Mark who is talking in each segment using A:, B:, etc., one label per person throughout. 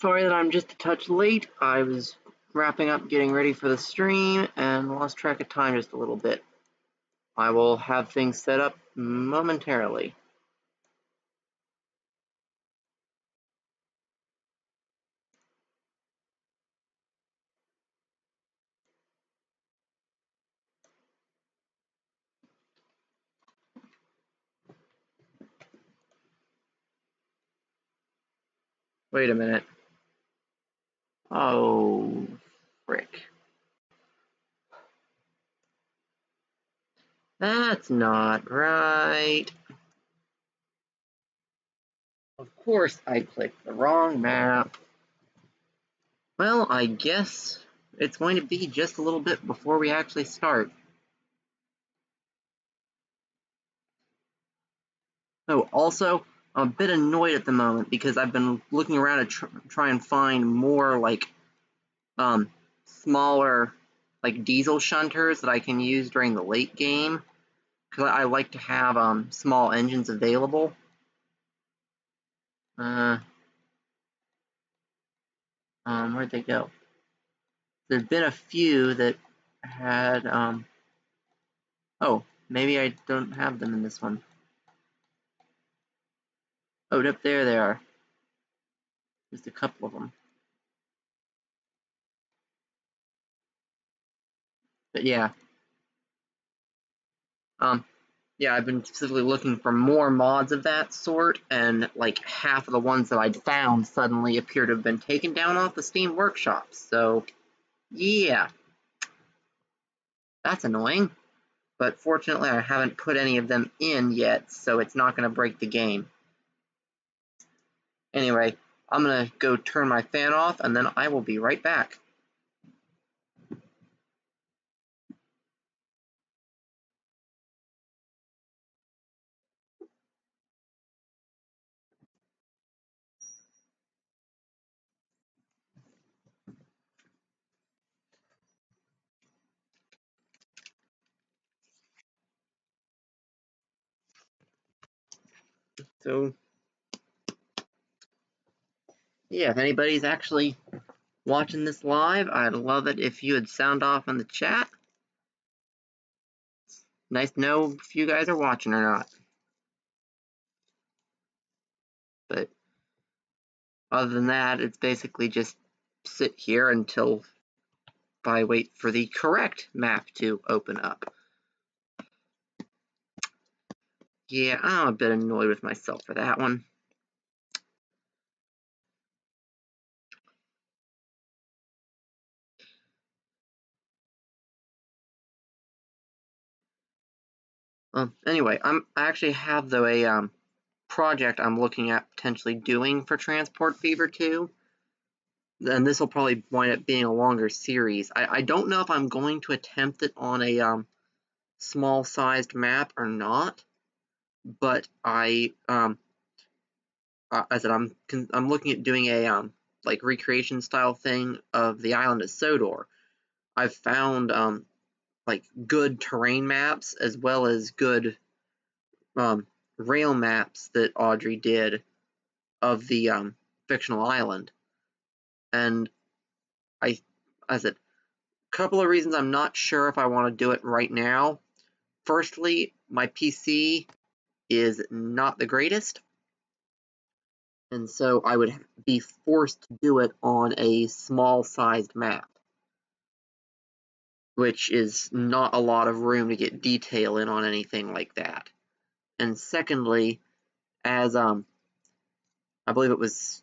A: Sorry that I'm just a touch late. I was wrapping up getting ready for the stream and lost track of time just a little bit. I will have things set up momentarily. Wait a minute. Oh, frick. That's not right. Of course I clicked the wrong map. Well, I guess it's going to be just a little bit before we actually start. Oh, also, I'm a bit annoyed at the moment because I've been looking around to try and find more, like, smaller, like, diesel shunters that I can use during the late game, because I like to have, small engines available. Where'd they go? There've been a few that had, oh, maybe I don't have them in this one. Oh, yep, there they are. Just a couple of them. But yeah. Yeah, I've been specifically looking for more mods of that sort, and like half of the ones that I'd found suddenly appear to have been taken down off the Steam Workshop. So, yeah. That's annoying. But fortunately, I haven't put any of them in yet, so it's not going to break the game. Anyway, I'm going to go turn my fan off, and then I will be right back. So, yeah, if anybody's actually watching this live, I'd love it if you would sound off in the chat. Nice to know if you guys are watching or not. But other than that, it's basically just sit here until I wait for the correct map to open up. Yeah, I'm a bit annoyed with myself for that one. Anyway, I actually have though a project I'm looking at potentially doing for Transport Fever 2. And this will probably wind up being a longer series. I don't know if I'm going to attempt it on a small-sized map or not, but I said I'm looking at doing a like recreation style thing of the island of Sodor. I've found like good terrain maps as well as good rail maps that Audrey did of the fictional island, and I said a couple of reasons I'm not sure if I want to do it right now. Firstly, my PC is not the greatest, and so I would be forced to do it on a small-sized map, which is not a lot of room to get detail in on anything like that. And secondly, as I believe it was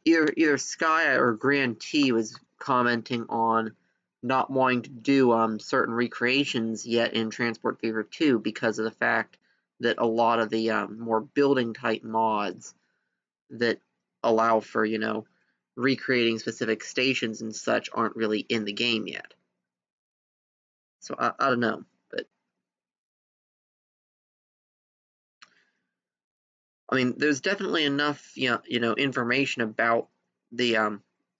A: either Sky or Grand T was commenting on not wanting to do certain recreations yet in Transport Fever 2 because of the fact that a lot of the more building type mods that allow for, recreating specific stations and such aren't really in the game yet. So I don't know, but I mean, there's definitely enough, information about the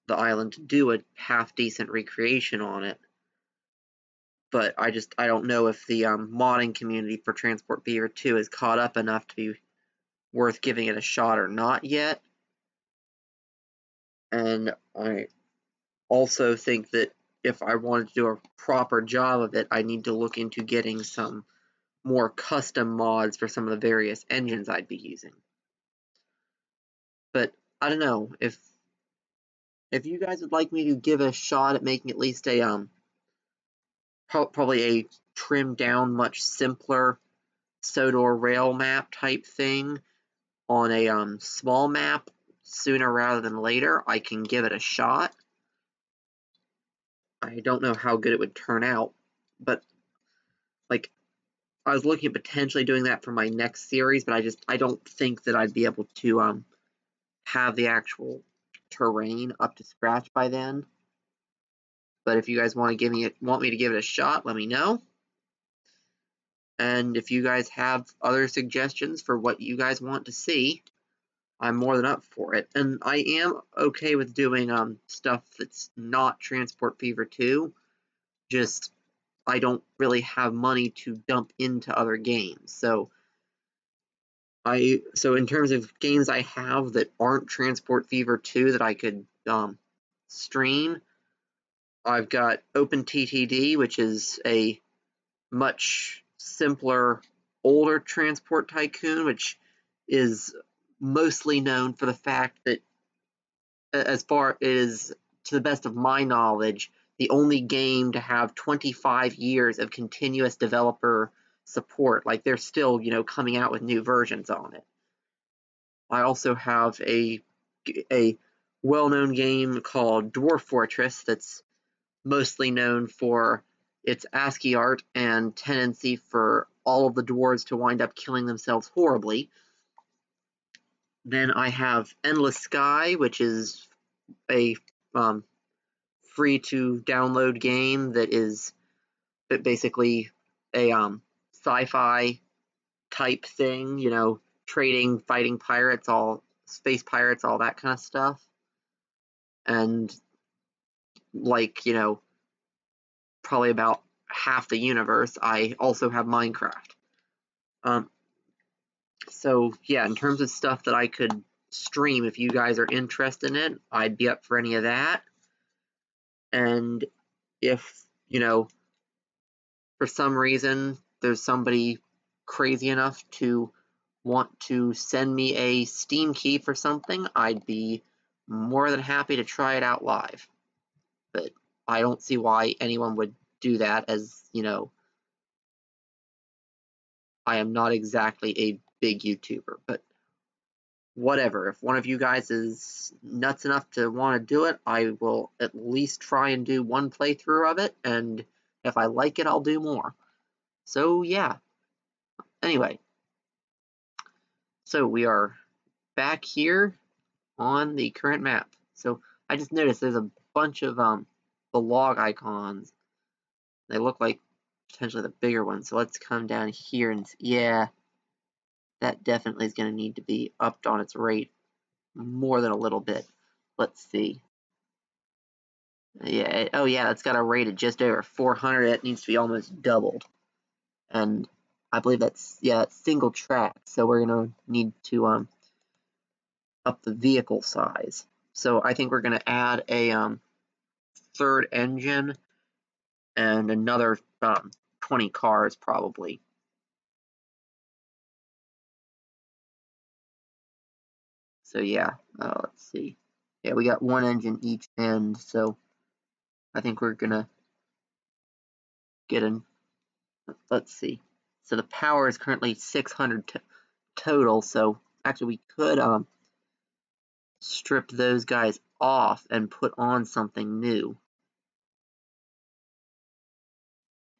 A: island to do a half decent recreation on it. But I don't know if the modding community for Transport Fever 2 is caught up enough to be worth giving it a shot or not yet. And I also think that if I wanted to do a proper job of it, I need to look into getting some more custom mods for some of the various engines I'd be using. But I don't know, if you guys would like me to give a shot at making at least a probably a trimmed down, much simpler Sodor rail map type thing on a small map sooner rather than later, I can give it a shot. I don't know how good it would turn out, but like I was looking at potentially doing that for my next series, but I don't think that I'd be able to have the actual terrain up to scratch by then. But if you guys want me to give it a shot, let me know. And if you guys have other suggestions for what you guys want to see, I'm more than up for it. And I am okay with doing stuff that's not Transport Fever 2. Just I don't really have money to dump into other games. So in terms of games I have that aren't Transport Fever 2 that I could stream, I've got OpenTTD, which is a much simpler, older Transport Tycoon, which is mostly known for the fact that, as far as to the best of my knowledge, the only game to have 25 years of continuous developer support. Like, they're still, coming out with new versions on it. I also have a well-known game called Dwarf Fortress that's mostly known for its ASCII art and tendency for all of the dwarves to wind up killing themselves horribly. Then I have Endless Sky, which is a free to download game that is basically a sci-fi type thing, trading, fighting pirates, all space pirates, all that kind of stuff. And probably about half the universe, I also have Minecraft. So yeah, in terms of stuff that I could stream, if you guys are interested in it, I'd be up for any of that. And if, for some reason there's somebody crazy enough to want to send me a Steam key for something, I'd be more than happy to try it out live. But I don't see why anyone would do that, as, I am not exactly a big YouTuber, but whatever. If one of you guys is nuts enough to want to do it, I will at least try and do one playthrough of it, and if I like it, I'll do more. So yeah. Anyway, so we are back here on the current map. So I just noticed there's a bunch of the log icons. They look like potentially the bigger ones. So let's come down here and yeah, that definitely is going to need to be upped on its rate more than a little bit. Let's see. Yeah, oh yeah, it's got a rate of just over 400. It needs to be almost doubled. And I believe that's single track. So we're gonna need to up the vehicle size. So I think we're gonna add a third engine and another 20 cars probably. So yeah, let's see. Yeah, we got one engine each end, so I think we're gonna get in. Let's see. So the power is currently 600 total. So actually, we could strip those guys off and put on something new,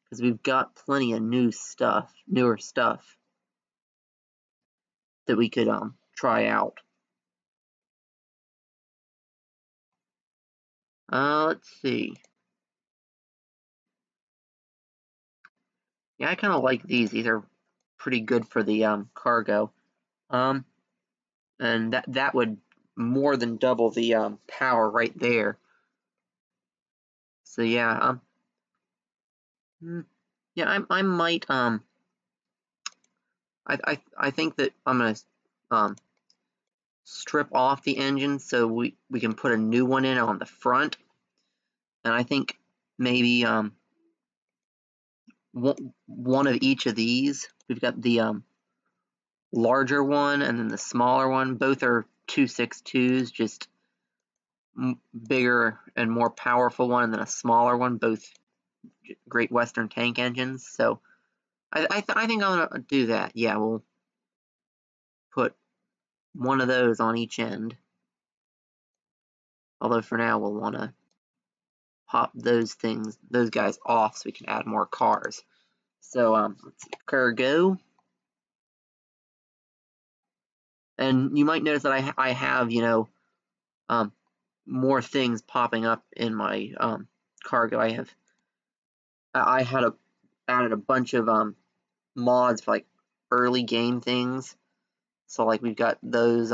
A: because we've got plenty of newer stuff that we could try out. Let's see. Yeah, I kind of like these. These are pretty good for the cargo. And that would more than double the power right there. So yeah, yeah, I might I think that I'm gonna strip off the engine so we can put a new one in on the front. And I think maybe one of each of these. We've got the larger one and then the smaller one. Both are 262s, just bigger and more powerful one, and then a smaller one, both Great Western tank engines. So I think I'm gonna do that. Yeah, we'll put one of those on each end. Although for now we'll want to pop those guys off so we can add more cars. So let's see, cargo. And you might notice that I have, more things popping up in my cargo. I had added a bunch of mods for like early game things. So like we've got those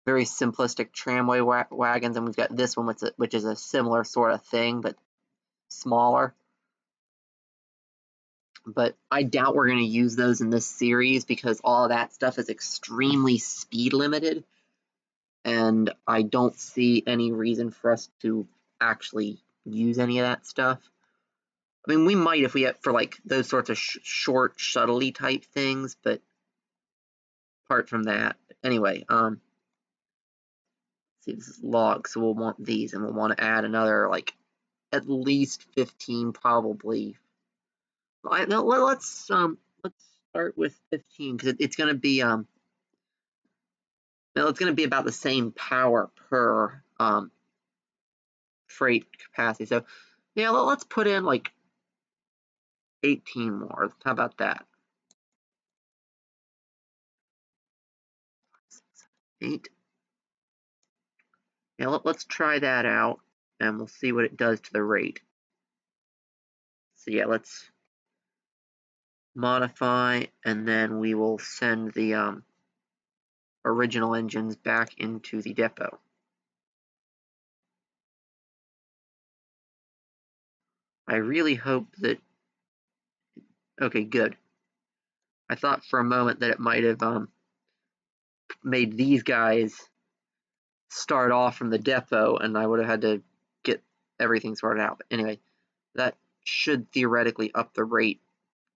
A: very simplistic tramway wagons, and we've got this one which is a similar sort of thing but smaller. But I doubt we're going to use those in this series because all of that stuff is extremely speed limited, and I don't see any reason for us to actually use any of that stuff. I mean, we might if we have for like those sorts of short shuttle-y type things, but apart from that, anyway, see, this is log, so we'll want these, and we'll want to add another like at least 15, probably. Let's start with 15 because it's going to be it's going to be about the same power per freight capacity. So yeah, let's put in like 18 more. How about that? 8. Yeah, let's try that out, and we'll see what it does to the rate. So yeah, let's modify, and then we will send the original engines back into the depot. I really hope that. Okay, good. I thought for a moment that it might have made these guys start off from the depot, and I would have had to get everything sorted out. But anyway, that should theoretically up the rate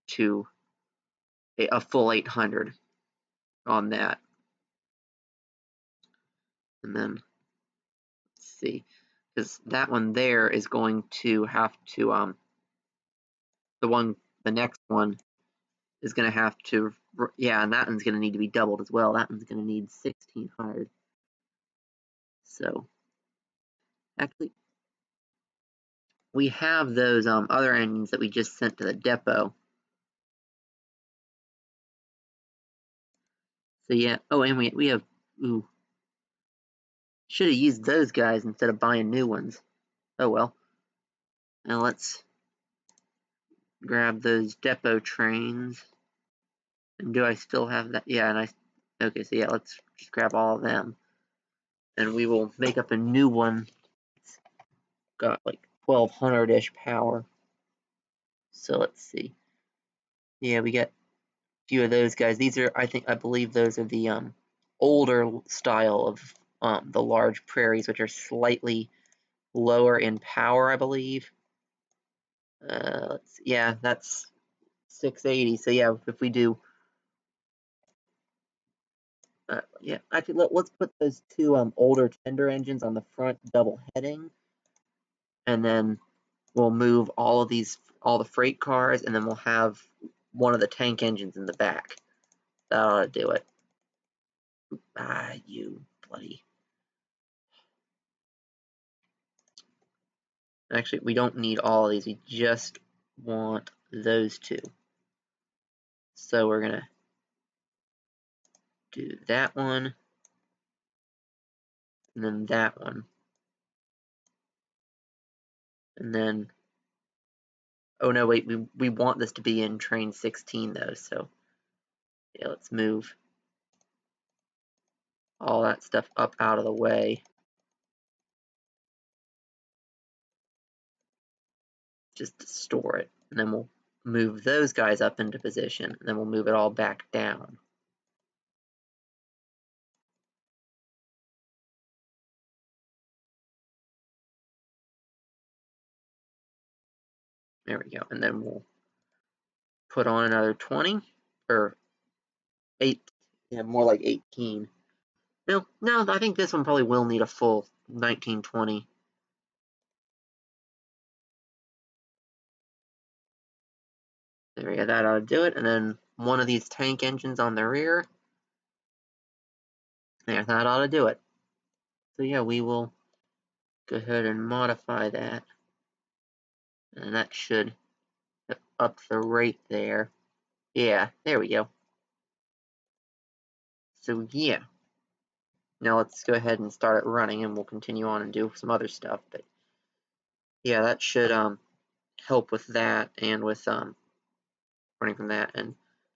A: to a full 800 on that. And then let's see, because that one there is going to have to the next one is going to have to, yeah, and that one's going to need to be doubled as well. That one's going to need 1600. So actually, we have those other engines that we just sent to the depot. So yeah, oh, and we have, ooh, should have used those guys instead of buying new ones. Oh well. Now let's grab those depot trains. And do I still have that? Yeah, and okay, so yeah, let's just grab all of them. And we will make up a new one. It's got like 1200-ish power. So let's see. Yeah, we got a few of those guys. These are, I believe those are the older style of the large prairies, which are slightly lower in power, I believe. Yeah, that's 680. So yeah, if we do, yeah, actually let's put those two older tender engines on the front double heading, and then we'll move all the freight cars, and then we'll have one of the tank engines in the back. That ought to do it. Ah, you bloody. Actually, we don't need all of these. We just want those two. So we're gonna do that one, and then that one, and then. Oh no, wait. We want this to be in train 16 though. So yeah, let's move all that stuff up out of the way. Just to store it, and then we'll move those guys up into position, and then we'll move it all back down. There we go. And then we'll put on another 20 or 8. Yeah, more like 18. No, I think this one probably will need a full 1920. There we go. That ought to do it. And then one of these tank engines on the rear. There, that ought to do it. So yeah, we will go ahead and modify that. And that should up the rate there. Yeah, there we go. So yeah. Now let's go ahead and start it running, and we'll continue on and do some other stuff. But yeah, that should help with that and with running from that, and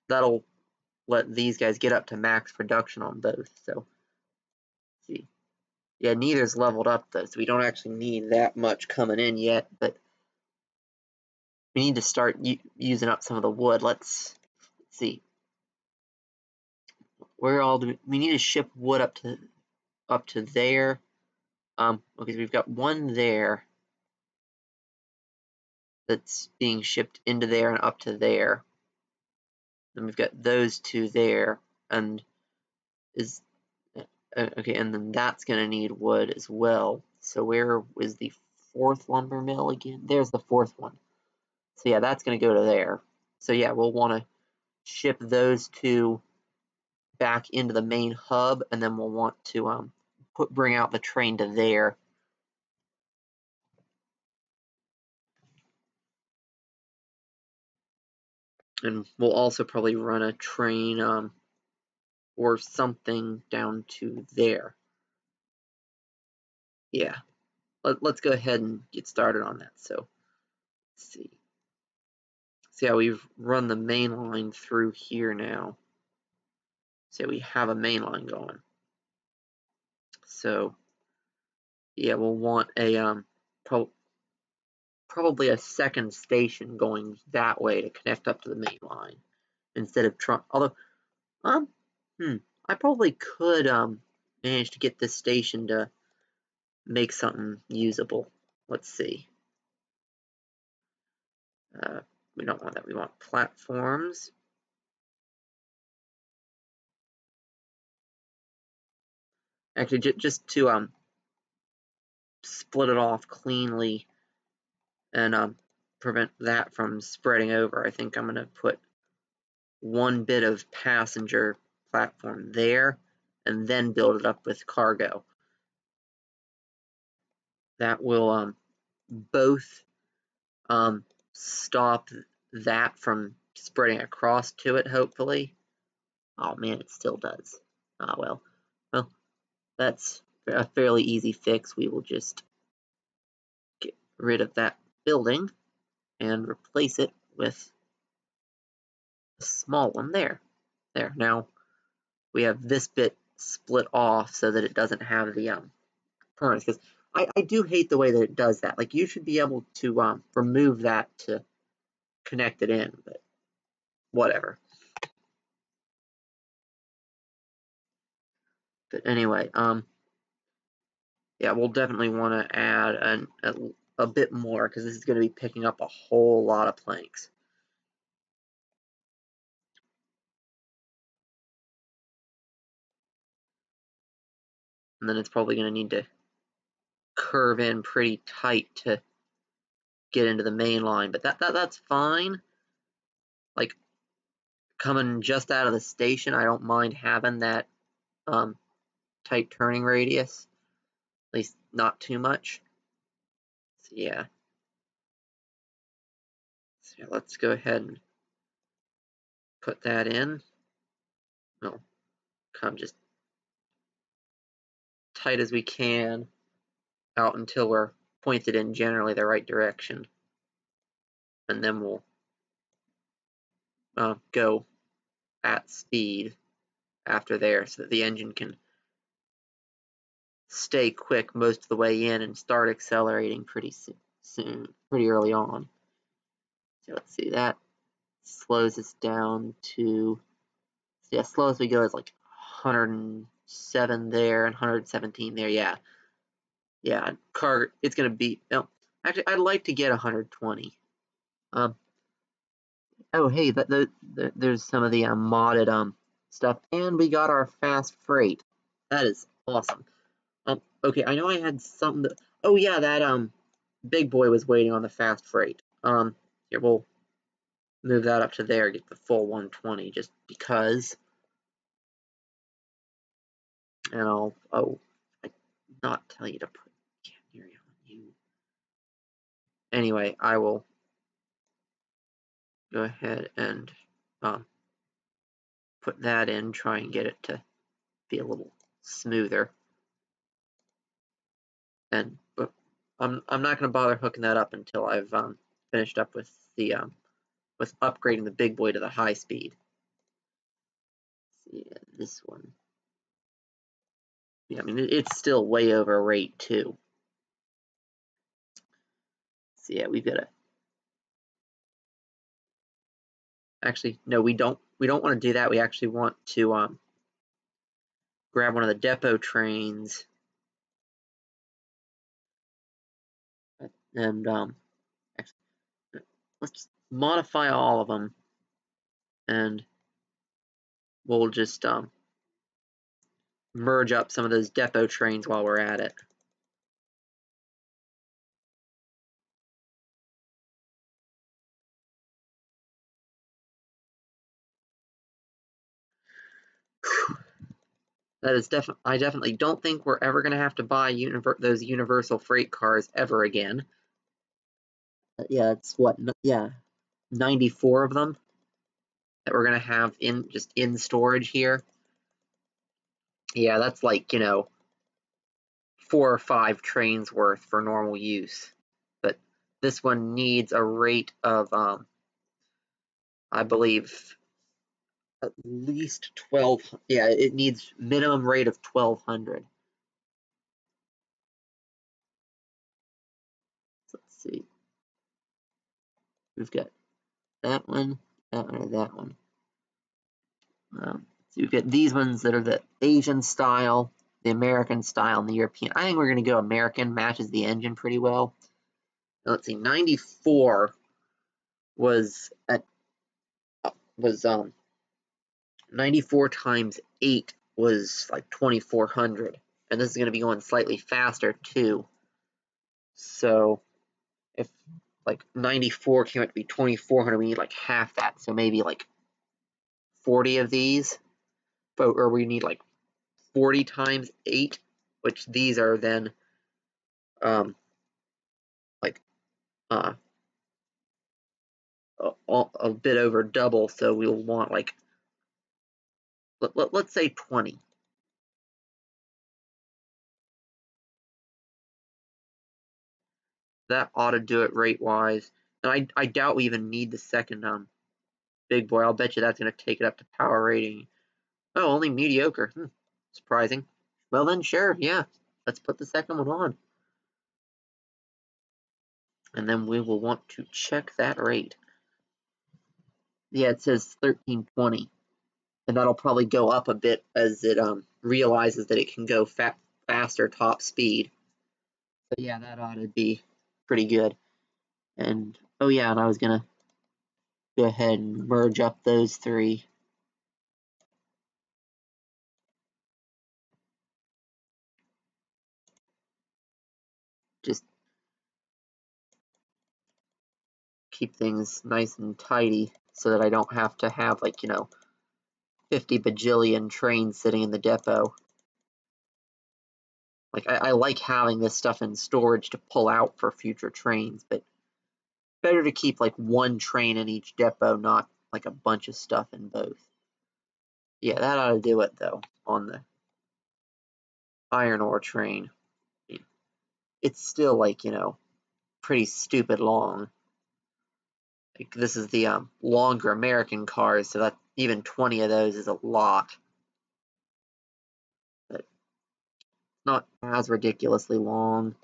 A: that'll let these guys get up to max production on both. So see, yeah, neither's leveled up though, so we don't actually need that much coming in yet, but we need to start using up some of the wood. Let's see, where all do we need to ship wood up to there? Okay, so we've got one there that's being shipped into there and up to there. Then we've got those two there, and is okay, and then that's going to need wood as well. So where is the fourth lumber mill again? There's the fourth one. So yeah, that's going to go to there. So yeah, we'll want to ship those two back into the main hub, and then we'll want to bring out the train to there. And we'll also probably run a train or something down to there. Yeah, let's go ahead and get started on that. So let's see. See how we've run the main line through here now. So we have a main line going. So yeah, we'll want a probably a second station going that way to connect up to the main line instead of trying. Although I probably could manage to get this station to make something usable. Let's see. We don't want that. We want platforms. Actually, just to split it off cleanly and prevent that from spreading over, I think I'm going to put one bit of passenger platform there and then build it up with cargo. That will both stop that from spreading across to it, hopefully. Oh man, it still does. Ah well. Well, that's a fairly easy fix. We will just get rid of that building and replace it with a small one there. There. Now we have this bit split off so that it doesn't have the permanence, because I do hate the way that it does that. Like, you should be able to remove that to connect it in, but whatever. But anyway, yeah, we'll definitely want to add a bit more, because this is going to be picking up a whole lot of planks. And then it's probably going to need to curve in pretty tight to get into the main line, but that's fine. Like, coming just out of the station, I don't mind having that tight turning radius, at least not too much. So yeah. So yeah, let's go ahead and put that in. We'll come just tight as we can out until we're pointed in generally the right direction, and then we'll go at speed after there so that the engine can stay quick most of the way in and start accelerating pretty soon, pretty early on. So let's see, that slows us down to, yeah, slow as we go is like 107 there and 117 there. Yeah, car, it's gonna be, no, actually I'd like to get 120. Um, oh hey, there's some of the modded stuff, and we got our fast freight. That is awesome. Okay, I know I had something. Oh yeah, that big boy was waiting on the fast freight. Here we'll move that up to there, get the full 120, just because. And I not tell you to put Canary on you. Anyway, I will go ahead and put that in, try and get it to be a little smoother. And but I'm not going to bother hooking that up until I've finished up with the with upgrading the big boy to the high speed. See, this one. Yeah, I mean it's still way over rate too. So yeah, we've got to. Actually, no, we don't. We don't want to do that. We actually want to grab one of the depot trains and actually, let's modify all of them, and we'll just merge up some of those depot trains while we're at it. That is definitely. I definitely don't think we're ever going to have to buy those universal freight cars ever again. Yeah, it's what? Yeah, 94 of them that we're going to have in storage here. Yeah, that's like 4 or 5 trains worth for normal use. But this one needs a rate of I believe at least 12. Yeah, it needs minimum rate of 1200. Let's see. We've got that one, and that one. So we've got these ones that are the Asian style, the American style, and the European. I think we're going to go American. Matches the engine pretty well. Now, let's see. 94 was at was 94 times 8 was like 2400, and this is going to be going slightly faster too. So if like 94 came out to be 2400, we need like half that, so maybe like 40 of these, or we need like 40 times 8, which these are then like uh a bit over double, so we'll want like let's say 20. That ought to do it rate wise, and I doubt we even need the second big boy. I'll bet you that's going to take it up to power rating. Oh, only mediocre. Surprising. Well then, sure, yeah. Let's put the second one on. And then we will want to check that rate. Yeah, it says 1320. And that'll probably go up a bit as it realizes that it can go faster top speed. So yeah, that ought to be pretty good. And oh yeah, and I was gonna go ahead and merge up those 3. Just keep things nice and tidy so that I don't have to have like 50 bajillion trains sitting in the depot. Like I like having this stuff in storage to pull out for future trains, but better to keep like one train in each depot, not like a bunch of stuff in both. Yeah, that ought to do it though on the iron ore train. It's still like pretty stupid long. Like, this is the longer American cars, so that even 20 of those is a lot. But not as ridiculously long.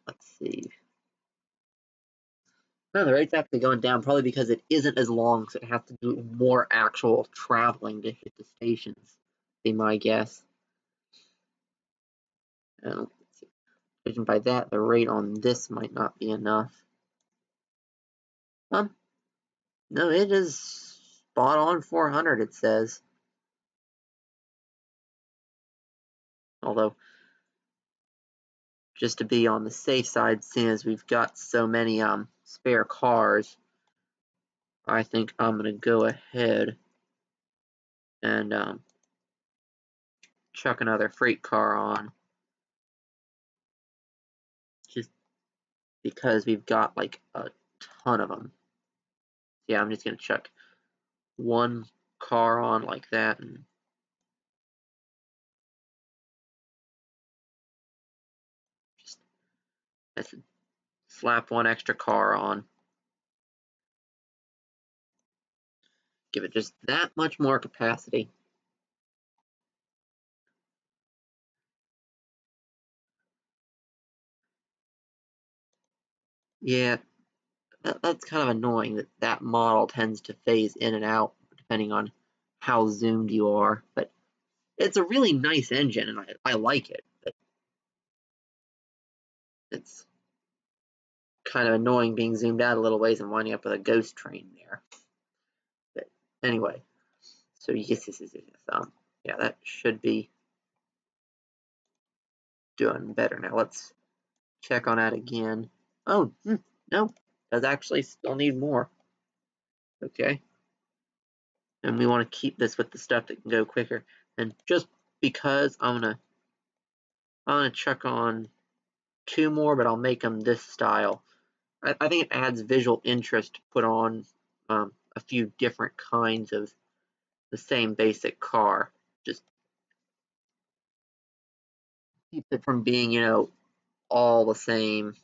A: Let's see. No, the rate's actually going down, probably because it isn't as long, so it has to do more actual traveling to hit the stations. Be my guess. Let's see. Judging by that, the rate on this might not be enough. No, it is spot on 400, it says. Although, just to be on the safe side, seeing as we've got so many spare cars, I think I'm gonna go ahead and chuck another freight car on, just because we've got like a ton of them. Yeah, I'm just gonna chuck one car on like that, and just slap one extra car on. Give it just that much more capacity. Yeah, that's kind of annoying that that model tends to phase in and out depending on how zoomed you are. But it's a really nice engine, and I like it. But it's kind of annoying being zoomed out a little ways and winding up with a ghost train there. But anyway, so yes. Yeah, that should be doing better now. Let's check on that again. Oh, no, does actually still need more. Okay. And we want to keep this with the stuff that can go quicker. And just because I'm gonna chuck on 2 more, but I'll make them this style. I think it adds visual interest to put on a few different kinds of the same basic car. Just keeps it from being, all the same.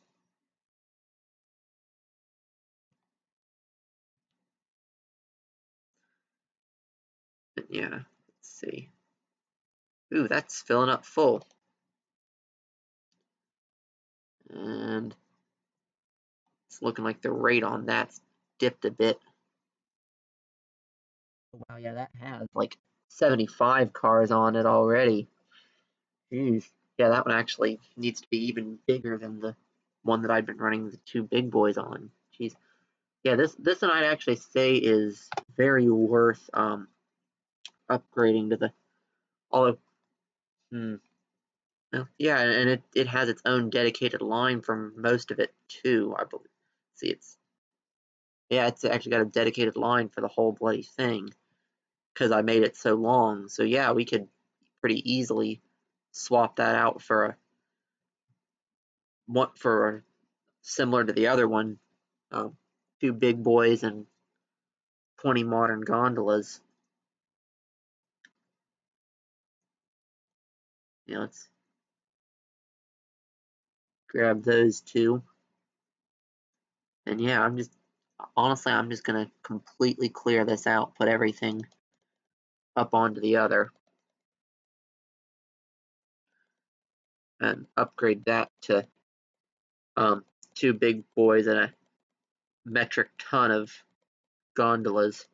A: But yeah, let's see. Ooh, that's filling up full. And it's looking like the rate on that's dipped a bit. Wow, yeah, that has like 75 cars on it already. Jeez. Yeah, that one actually needs to be even bigger than the one that I've been running the 2 big boys on. Jeez. Yeah, this one I'd actually say is very worth upgrading to the, although well, yeah, and it has its own dedicated line for most of it too, I believe. See, it's actually got a dedicated line for the whole bloody thing because I made it so long. So yeah, we could pretty easily swap that out for similar to the other one, 2 big boys and 20 modern gondolas. Let's grab those 2. And yeah, honestly, I'm just gonna completely clear this out, put everything up onto the other, and upgrade that to 2 big boys and a metric ton of gondolas.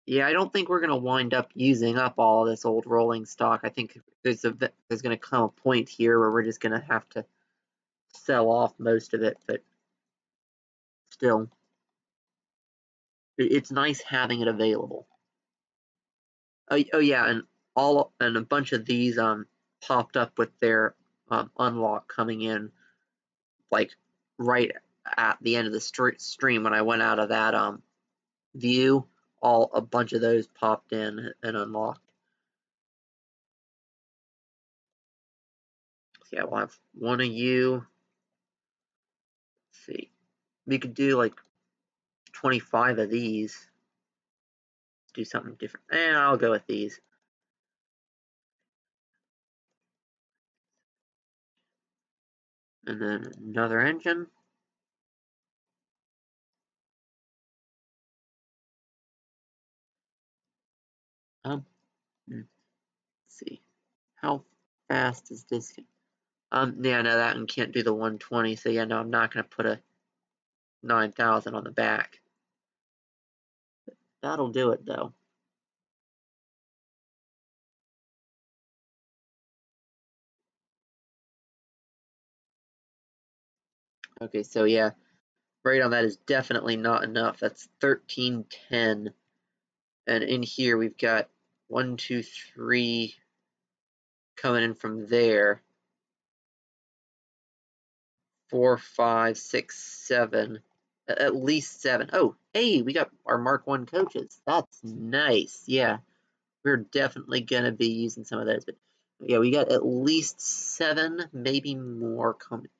A: Yeah, I don't think we're gonna wind up using up all of this old rolling stock. I think there's gonna come a point here where we're just gonna have to sell off most of it, but still, it's nice having it available. Oh yeah, and a bunch of these popped up with their unlock coming in like right at the end of the stream when I went out of that view. A bunch of those popped in and unlocked. So yeah, we'll have one of you. Let's see, we could do like 25 of these. Let's do something different. And I'll go with these. And then another engine. Let's see. How fast is this? Yeah, no, that one can't do the 120. So yeah, no, I'm not gonna put a 9,000 on the back. That'll do it though. Okay, so yeah, rate on that is definitely not enough. That's 1310. And in here we've got 1, 2, 3 coming in from there. 4, 5, 6, 7. At least 7. Oh, hey, we got our Mark 1 coaches. That's nice. Yeah, we're definitely gonna be using some of those. But yeah, we got at least 7, maybe more coming.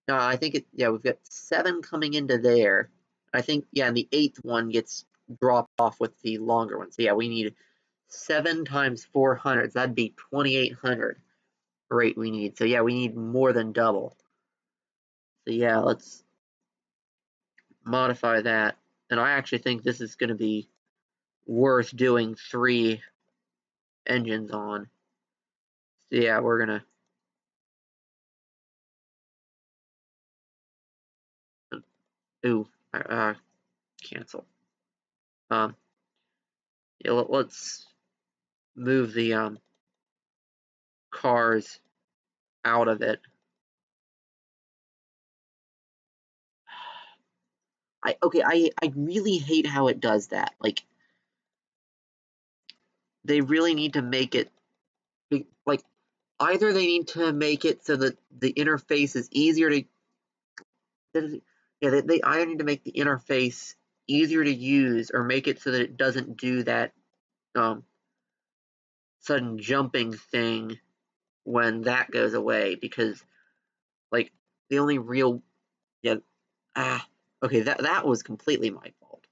A: No, I think we've got 7 coming into there. I think, yeah, and the 8th one gets dropped off with the longer one. So yeah, we need 7 times 400. That'd be 2,800 rate we need. So yeah, we need more than double. So yeah, let's modify that. And I actually think this is going to be worth doing 3 engines on. So yeah, we're going to, cancel. Yeah, let's move the cars out of it. I really hate how it does that. Like, they really need to make it, like, either they need to make it so that the interface is easier to, yeah, they either need to make the interface easier to use or make it so that it doesn't do that um, sudden jumping thing when that goes away, because like the only real, yeah, okay, that was completely my fault.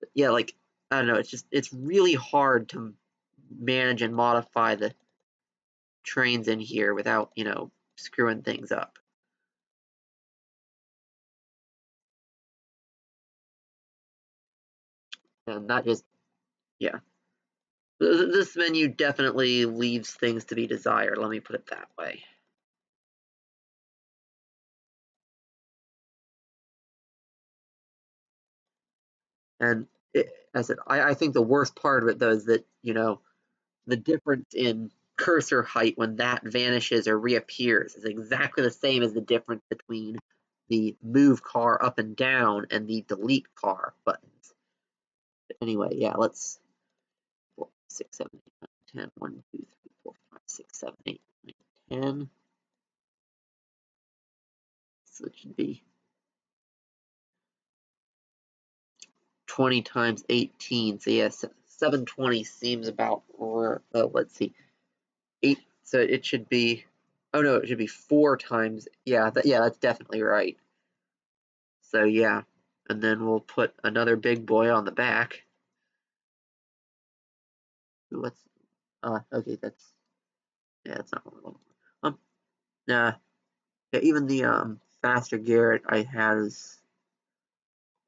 A: But yeah, like, I don't know, it's really hard to manage and modify the trains in here without, screwing things up. And that just, yeah, this menu definitely leaves things to be desired, let me put it that way. And as I think the worst part of it though is that, the difference in cursor height when that vanishes or reappears is exactly the same as the difference between the move car up and down and the delete car buttons. But anyway, yeah, let's 4, 6, 7, 8, 9, 10. 1, 2, 3, 4, 5, 6, 7, 8, 9, 10. So it should be 20 times 18. So yes, 720 seems about, let's see, 8. So it should be, oh no, it should be 4 times. Yeah, that's definitely right. So yeah, and then we'll put another big boy on the back. What's okay, that's not what we want. Nah, yeah, even the faster Garrett I had is,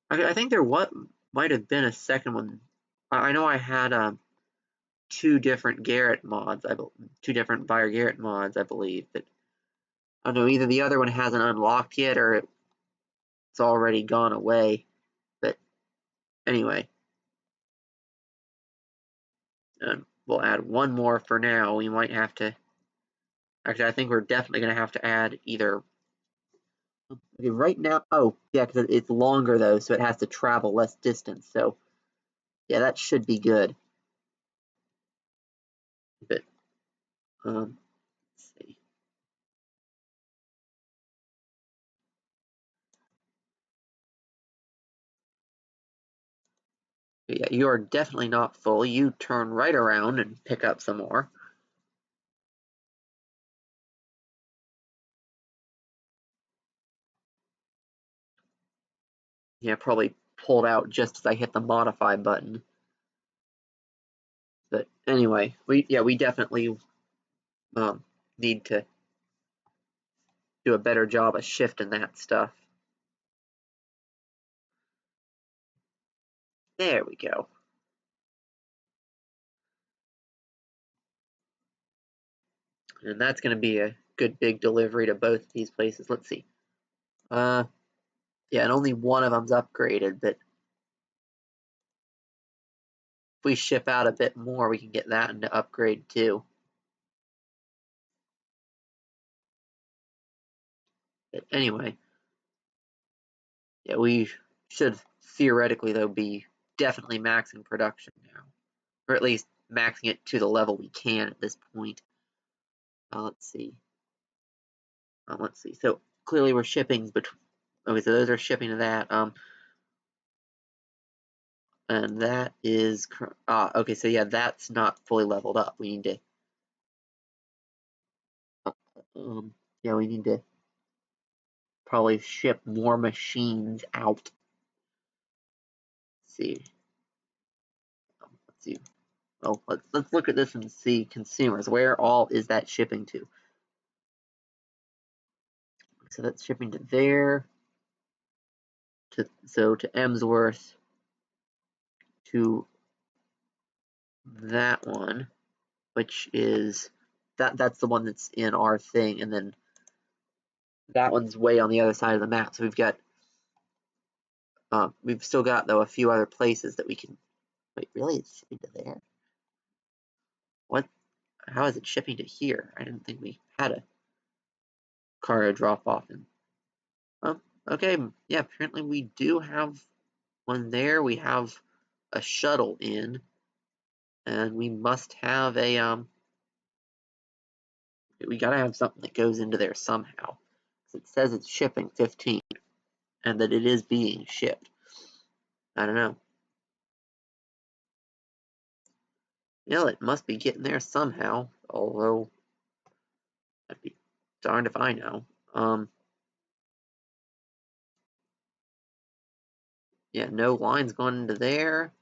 A: I think there what might have been a second one. I know I had 2 different Garrett mods, 2 different Buyer Garrett mods, I believe, but I don't know, either the other one hasn't unlocked yet or it's already gone away. But anyway, we'll add one more for now. We might have to, actually, I think we're definitely going to have to add either, okay, right now, oh, yeah, because it's longer though, so it has to travel less distance. So yeah, that should be good. But let's see. Yeah, you are definitely not full. You turn right around and pick up some more. Yeah, probably pulled out just as I hit the modify button. But anyway, we definitely need to do a better job of shifting that stuff. There we go. And that's going to be a good big delivery to both of these places. Let's see. Yeah, and only one of them's upgraded, but if we ship out a bit more, we can get that into upgrade too. But anyway, Yeah, we should theoretically, though, be definitely maxing production now. Or at least maxing it to the level we can at this point. Let's see. Let's see. So clearly we're shipping between. Okay, so those are shipping to that. And that is okay. So yeah, that's not fully leveled up. We need to. Yeah, we need to probably ship more machines out. Let's see. Let's see. Well, let's look at this and see consumers. Where all is that shipping to? So that's shipping to there. To Emsworth. To that one, which is that's the one that's in our thing, and then that one's way on the other side of the map. So we've still got though a few other places that we can. Wait, really? It's shipping to there? What? How is it shipping to here? I didn't think we had a cargo drop off. Okay, yeah. Apparently we do have one there. We have a shuttle in, and we must have a. We gotta have something that goes into there somehow. It says it's shipping 15, and that it is being shipped. I don't know. Yeah, it must be getting there somehow. Although, I'd be darned if I know. Yeah, no lines going into there.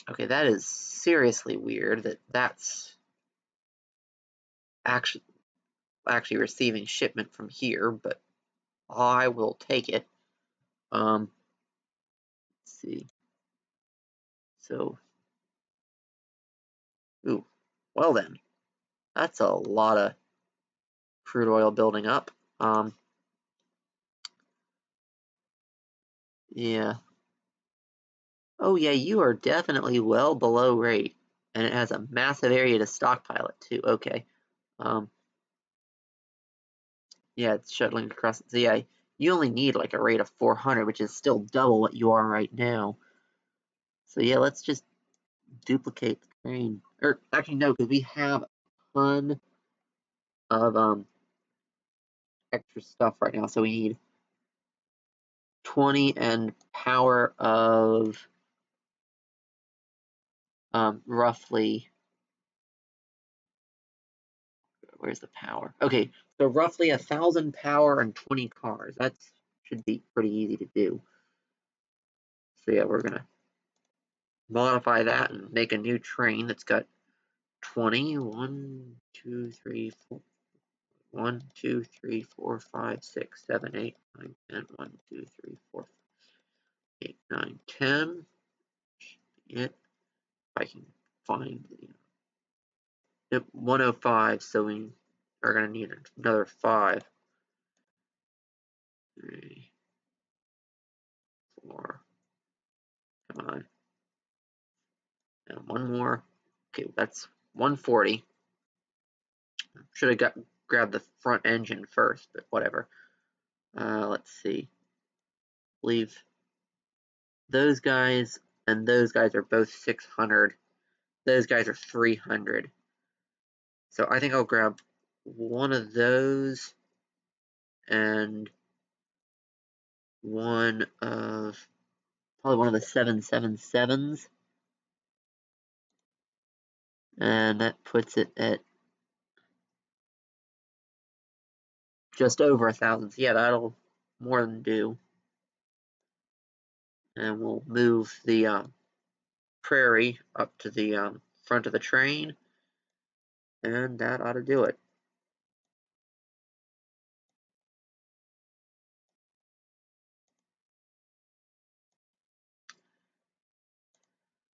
A: Okay, that is seriously weird. That's actually receiving shipment from here, but I will take it. Let's see. So, ooh, well then, that's a lot of crude oil building up. Yeah. Oh yeah, you are definitely well below rate, and it has a massive area to stockpile it too. Okay. Yeah, it's shuttling across. So yeah, you only need like a rate of 400, which is still double what you are right now. So yeah, let's just duplicate the train. Or actually no, because we have a ton of extra stuff right now. So we need 20 and power of roughly. Where's the power? Okay, so roughly 1,000 power and 20 cars. That should be pretty easy to do. So yeah, we're gonna modify that and make a new train that's got 20. 1, 2, 3, 4. 1, 2, 3, 4, 5, 6, 7, 8, 9, 10. 1, 2, 3, 4, 8, 9, 10. It. If I can find the 105, so we are gonna need another 5. 3, 4. Come on. And one more. Okay, that's 140. Should have grabbed the front engine first, but whatever. Let's see. I believe those guys and those guys are both 600. Those guys are 300. So I think I'll grab one of those and one of probably one of the 777s. And that puts it at just over 1,000. So yeah, that'll more than do. And we'll move the prairie up to the front of the train, and that ought to do it.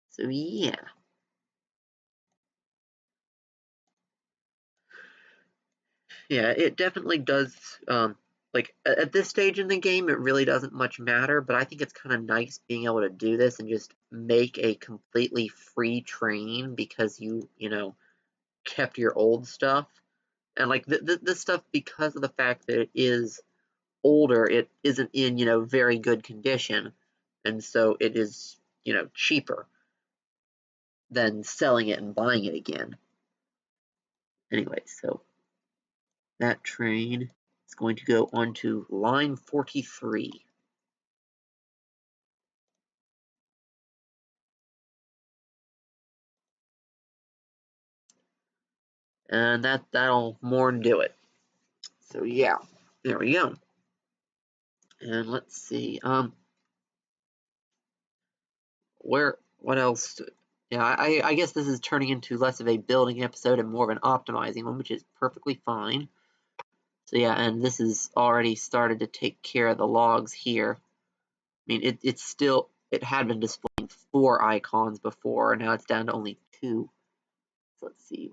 A: So yeah. Yeah, it definitely does, like, at this stage in the game, it really doesn't much matter, but I think it's kind of nice being able to do this and just make a completely free train because you know, kept your old stuff. And, like, this stuff, because of the fact that it is older, it isn't in, very good condition, and so it is, cheaper than selling it and buying it again. Anyway, so that train is going to go onto line 43. And that'll more than do it. So yeah, there we go. And let's see, what else? Yeah, I guess this is turning into less of a building episode and more of an optimizing one, which is perfectly fine. So yeah, and this has already started to take care of the logs here. I mean, it had been displaying 4 icons before, and now it's down to only 2. So let's see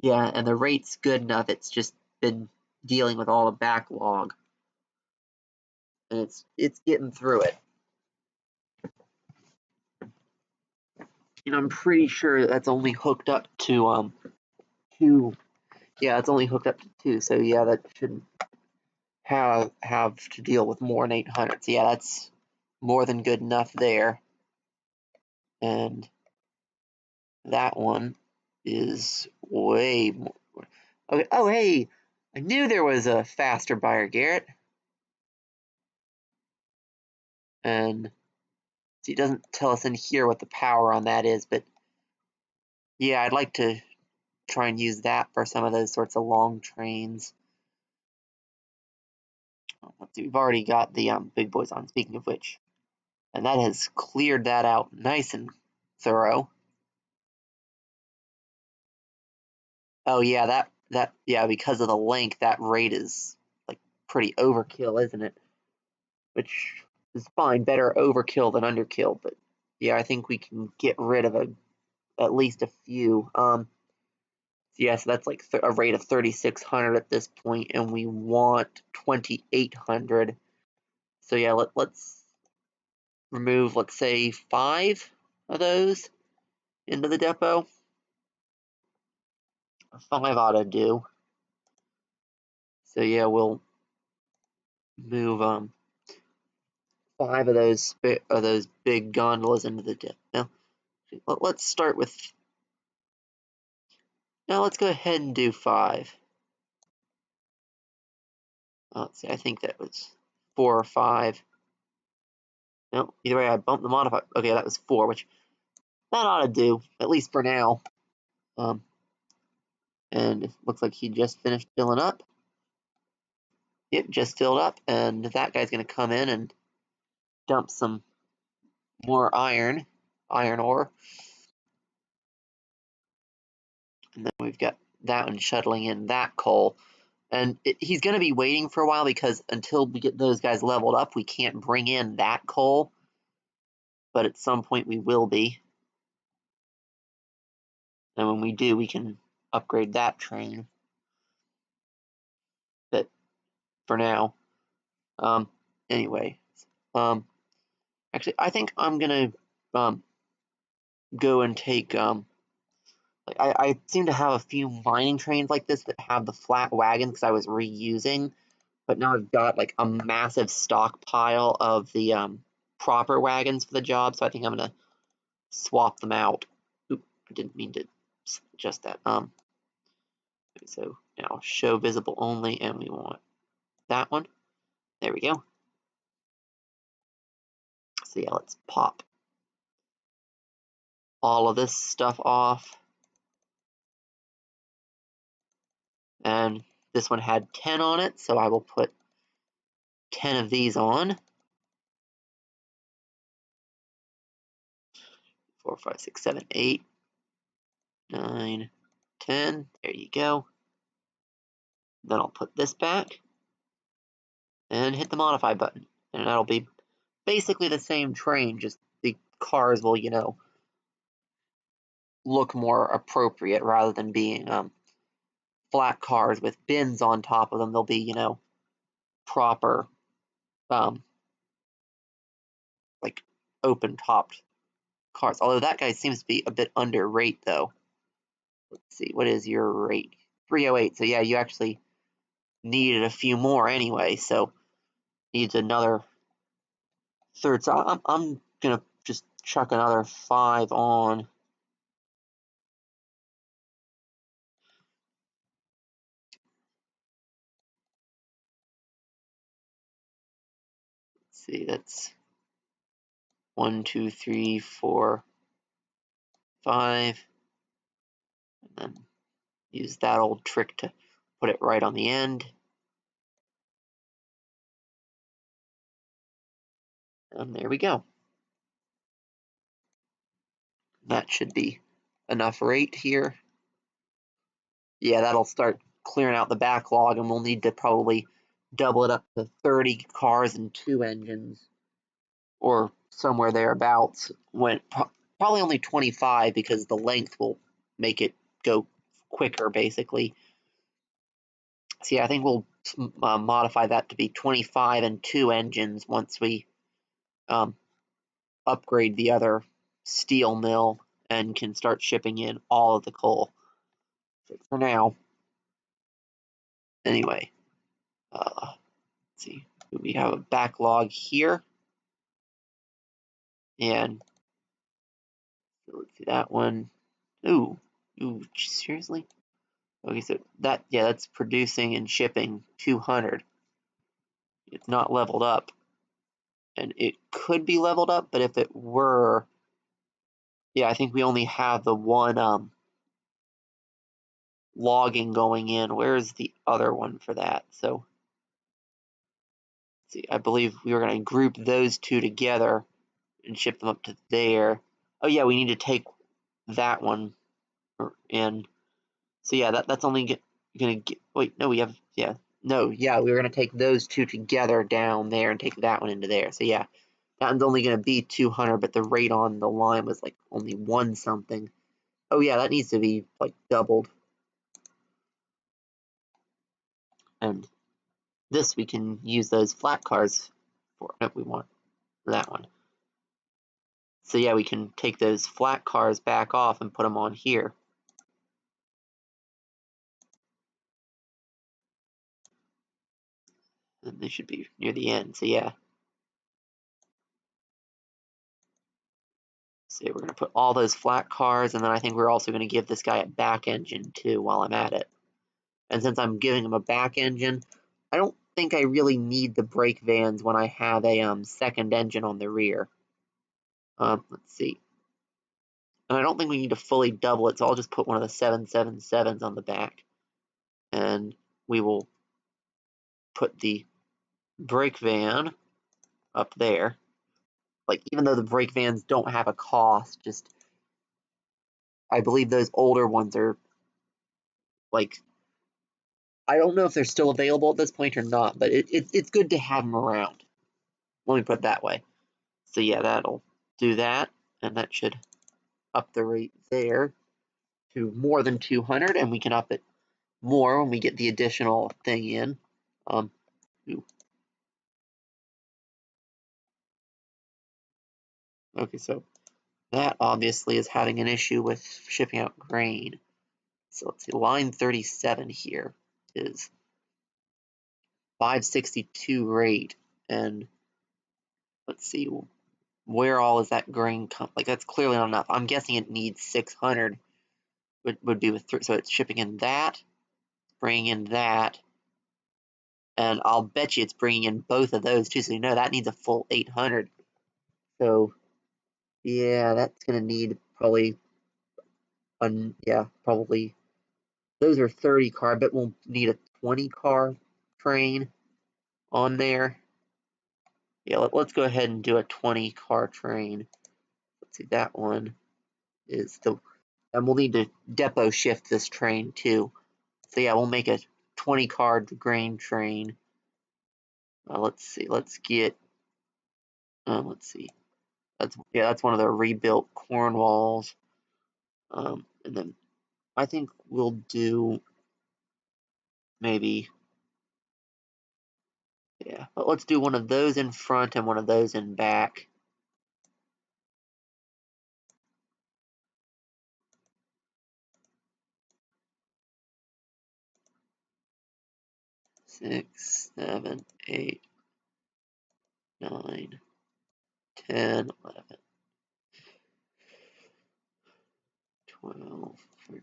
A: yeah, and the rate's good enough. It's just been dealing with all the backlog, and it's getting through it. And I'm pretty sure that's only hooked up to 2. Yeah, it's only hooked up to 2. So yeah, that shouldn't have to deal with more than 800. So yeah, that's more than good enough there. And that one is way more. Okay. Oh, hey, I knew there was a faster buyer, Garrett. And see, it doesn't tell us in here what the power on that is, but yeah, I'd like to try and use that for some of those sorts of long trains. Let's see, we've already got the big boys on, speaking of which. And that has cleared that out nice and thorough. Oh yeah, yeah, because of the length, that rate is like pretty overkill, isn't it? Which is fine, better overkill than underkill, but yeah, I think we can get rid of at least a few. Yeah, so that's like a rate of 3,600 at this point, and we want 2,800. So yeah, let's remove, let's say, 5 of those into the depot. 5 ought to do. So yeah, we'll move 5 of those big gondolas into the depot. Now, let's start with. Now let's go ahead and do 5. Let's see, I think that was 4 or 5. No, either way, I bumped the modifier. Okay, that was 4, which that ought to do, at least for now. And it looks like he just finished filling up. Yep, just filled up, and that guy's going to come in and dump some more iron ore. And then we've got that one shuttling in that coal. And he's going to be waiting for a while because until we get those guys leveled up, we can't bring in that coal. But at some point we will be. And when we do, we can upgrade that train. But for now, anyway, actually, I think I'm gonna go and take I seem to have a few mining trains like this that have the flat wagons because I was reusing, but now I've got like a massive stockpile of the proper wagons for the job, so I think I'm gonna swap them out. Oop, I didn't mean to adjust that. So now show visible only, and we want that one. There we go. So yeah, let's pop all of this stuff off. And this one had 10 on it, so I will put 10 of these on. 4, 5, 6, 7, 8, 9, 10. There you go. Then I'll put this back and hit the modify button. And that'll be basically the same train, just the cars will, look more appropriate rather than being flat cars with bins on top of them. They'll be, proper, like open topped cars. Although that guy seems to be a bit under rate though. Let's see, what is your rate? 308. So yeah, you actually needed a few more anyway. So needs another third. So I'm gonna just chuck another 5 on. Let's see, that's 1, 2, 3, 4, 5, and then use that old trick to put it right on the end. And there we go. That should be enough rate here. Yeah, that'll start clearing out the backlog, and we'll need to probably double it up to 30 cars and 2 engines, or somewhere thereabouts. When probably only 25, because the length will make it go quicker, basically. So yeah, I think we'll modify that to be 25 and 2 engines once we upgrade the other steel mill and can start shipping in all of the coal. So for now, anyway, let's see. We have a backlog here, and so let's see that one. Ooh, seriously? Okay, so that's producing and shipping 200. It's not leveled up, and it could be leveled up, but if it were, yeah, I think we only have the one logging going in. Where's the other one for that? So, see, I believe we were going to group those two together and ship them up to there. Oh yeah, we need to take that one in. So yeah, that's only gonna get. Wait, no, we have no, we were gonna take those two together down there and take that one into there. So yeah, that one's only gonna be 200, but the rate on the line was like only 1 something. Oh yeah, that needs to be like doubled. And this we can use those flat cars for. No, we want that one. So yeah, we can take those flat cars back off and put them on here. And they should be near the end. So yeah. So we're going to put all those flat cars, and then I think we're also going to give this guy a back engine too while I'm at it. And since I'm giving him a back engine, I don't think I really need the brake vans when I have a second engine on the rear. Let's see. And I don't think we need to fully double it, so I'll just put one of the 777s on the back. And we will put the brake van up there. Like, even though the brake vans don't have a cost, just I believe those older ones are like, I don't know if they're still available at this point or not, but it's good to have them around. Let me put it that way. So yeah, that'll do that, and that should up the rate there to more than 200, and we can up it more when we get the additional thing in. Okay, so that obviously is having an issue with shipping out grain. So let's see, line 37 here is 562 rate, and let's see, where all is that grain come? Like, that's clearly not enough. I'm guessing it needs 600 would be with 3. So it's shipping in that, bringing in that, and I'll bet you it's bringing in both of those too. So you know that needs a full 800. So yeah, that's gonna need probably probably those are 30 car. I bet we'll need a 20 car train on there. Yeah, let's go ahead and do a 20 car train. Let's see, that one is the, and we'll need to depot shift this train too. So yeah, we'll make a 20 car grain train. Let's see, let's get, let's see, that's one of the rebuilt Cornwalls. And then I think we'll do maybe, but let's do one of those in front and one of those in back. Six, 7, 8. 9, 10, 11, 12, 13,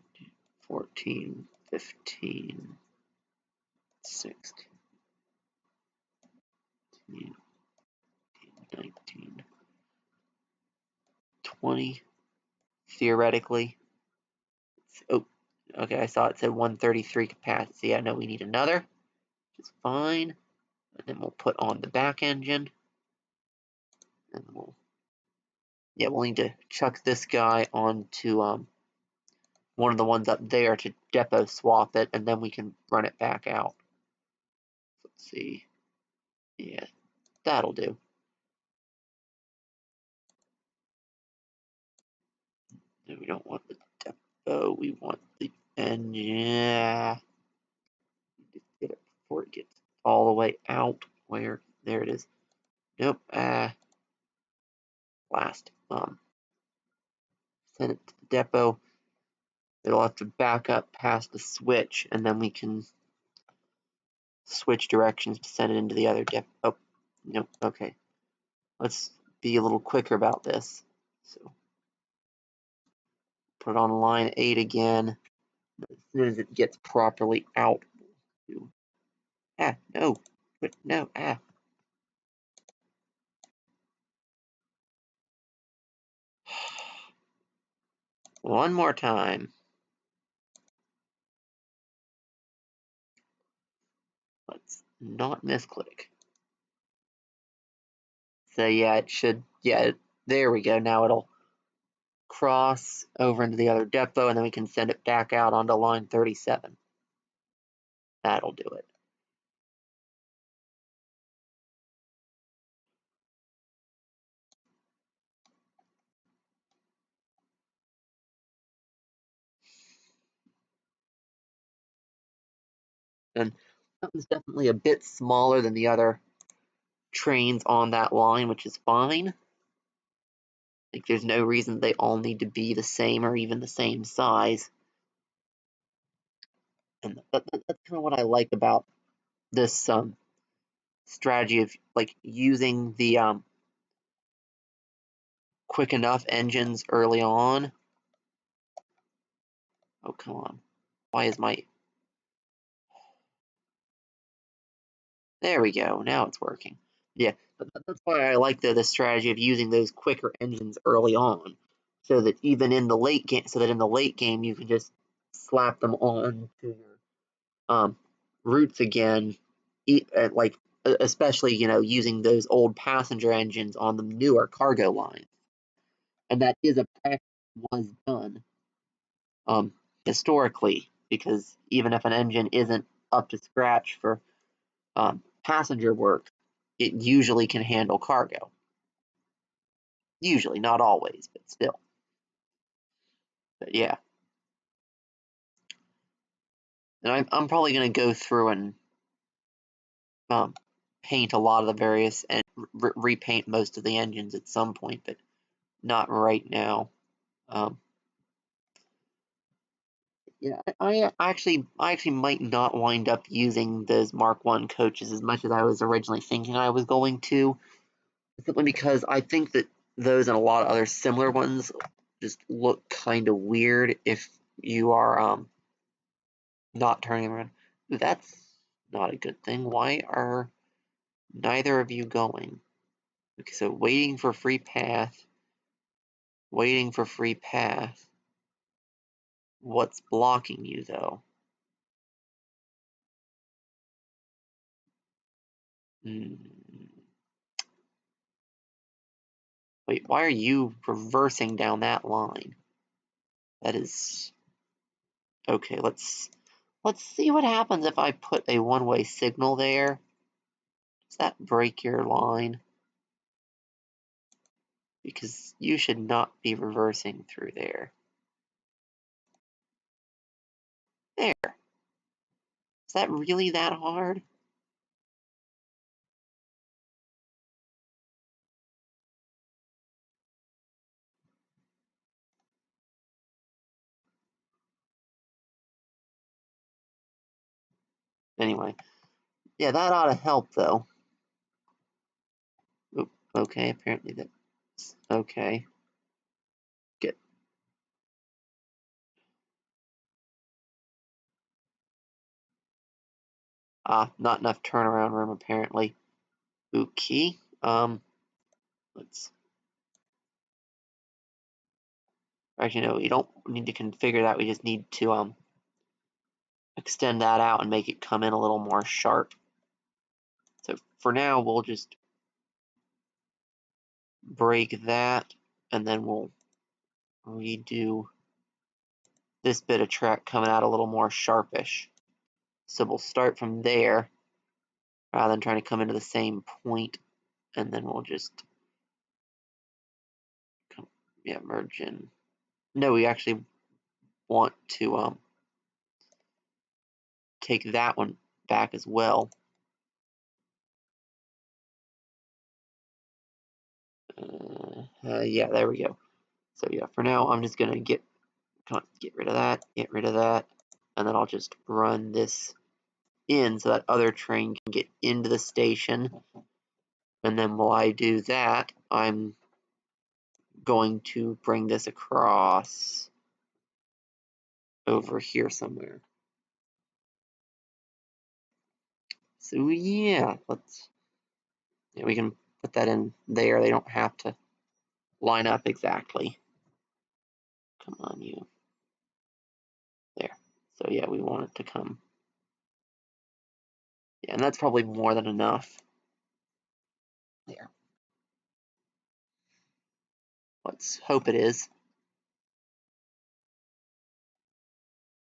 A: 14, 15, 16, 19, 20, theoretically. Oh, okay, I saw it said 133 capacity. I know we need another, which is fine. And then we'll put on the back engine. And we'll need to chuck this guy onto one of the ones up there to depot swap it, and then we can run it back out. Let's see. Yeah, that'll do. No, we don't want the depot. We want the engine. Just get it before it gets all the way out. Where? There it is. Nope. Last. Send it to the depot. It'll have to back up past the switch, and then we can switch directions to send it into the other depot. Oh, nope. Okay. Let's be a little quicker about this. So put it on line 8 again. As soon as it gets properly out. No. But no, One more time. Let's not misclick. So yeah, it should, there we go. Now it'll cross over into the other depot, and then we can send it back out onto line 37. That'll do it. And that was definitely a bit smaller than the other trains on that line, which is fine. Like, there's no reason they all need to be the same or even the same size. And that's kind of what I like about this strategy of like using the quick enough engines early on. Oh, come on. Why is my... There we go. Now it's working. Yeah, that's why I like the strategy of using those quicker engines early on, so that even in the late game, you can just slap them on to your routes again, like especially using those old passenger engines on the newer cargo lines, and that is a practice was done historically, because even if an engine isn't up to scratch for passenger work, it usually can handle cargo. Usually, not always, but still. But yeah. And I'm probably going to go through and paint a lot of the various and repaint most of the engines at some point, but not right now. Yeah, I actually might not wind up using those Mark 1 coaches as much as I was originally thinking I was going to, simply because I think that those and a lot of other similar ones just look kind of weird if you are not turning around. That's not a good thing. Why are neither of you going? Okay, so waiting for free path. Waiting for free path. What's blocking you, though? Wait, why are you reversing down that line? That is... Okay, let's see what happens if I put a one-way signal there. Does that break your line? Because you should not be reversing through there. There. Is that really that hard? Anyway, yeah, that ought to help, though. Okay, apparently that's okay. Good. Not enough turnaround room apparently. Okay. Let's. Actually, no, we don't need to configure that. We just need to extend that out and make it come in a little more sharp. So for now, we'll just break that, and then we'll redo this bit of track coming out a little more sharpish. So we'll start from there rather than trying to come into the same point, and then we'll just merge in. No, we actually want to take that one back as well. Yeah, there we go. So yeah, for now, I'm just gonna get rid of that, and then I'll just run this in so that other train can get into the station. And then while I do that, I'm going to bring this across over here somewhere. So yeah, we can put that in there. They don't have to line up exactly. Come on, you. There. So yeah, we want it to come. Yeah, and that's probably more than enough. There. Let's hope it is.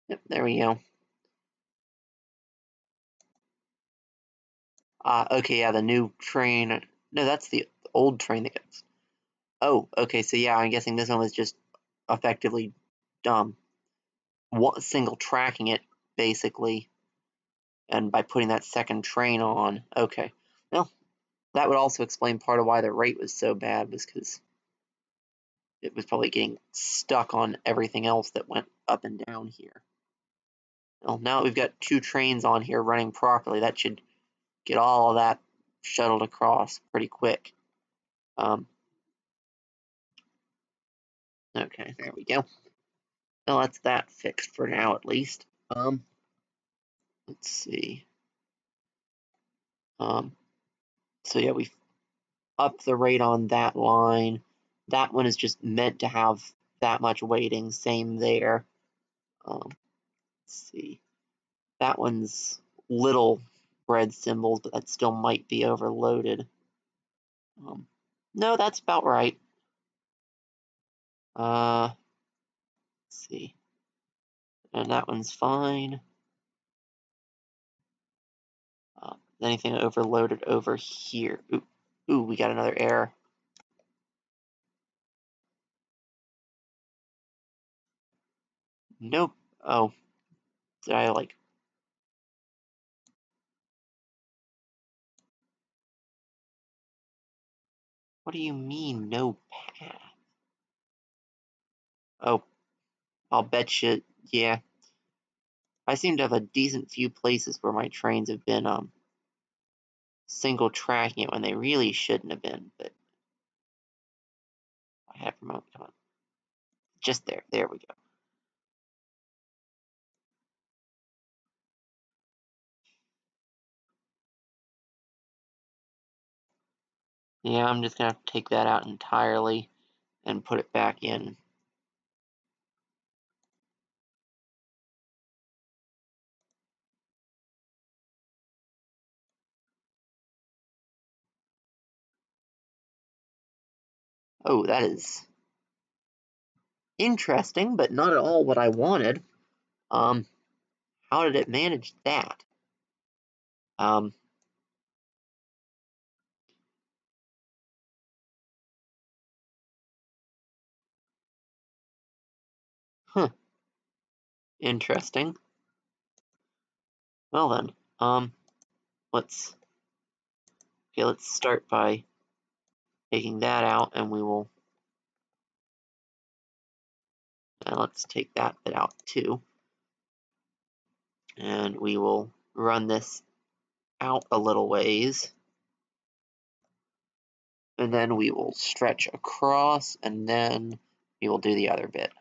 A: Yep, there we go. Okay, yeah, the new train. No, that's the old train that goes. Oh, okay, so yeah, I'm guessing this one was just effectively single tracking it, basically, and by putting that second train on. Okay. Well, that would also explain part of why the rate was so bad, was because it was probably getting stuck on everything else that went up and down here. Well, now that we've got two trains on here running properly, that should get all of that shuttled across pretty quick. Okay, there we go. Well, that's that fixed for now, at least. Let's see. So yeah, we've upped the rate on that line. That one is just meant to have that much weighting. Same there. Let's see. That one's little bread symbols, but that still might be overloaded. No, that's about right. Let's see. And that one's fine. Anything overloaded over here? Ooh, we got another error. Nope. Oh, did I like? What do you mean, no path? Oh, I'll bet you, yeah. I seem to have a decent few places where my trains have been single tracking it when they really shouldn't have been, but I have remote. Come on. Just there. There we go. Yeah, I'm just gonna have to take that out entirely and put it back in. Oh, that is interesting, but not at all what I wanted. How did it manage that? Um, huh, interesting. Well then, let's start by taking that out, and let's take that bit out too, and we will run this out a little ways. and then we will stretch across, and then we will do the other bit.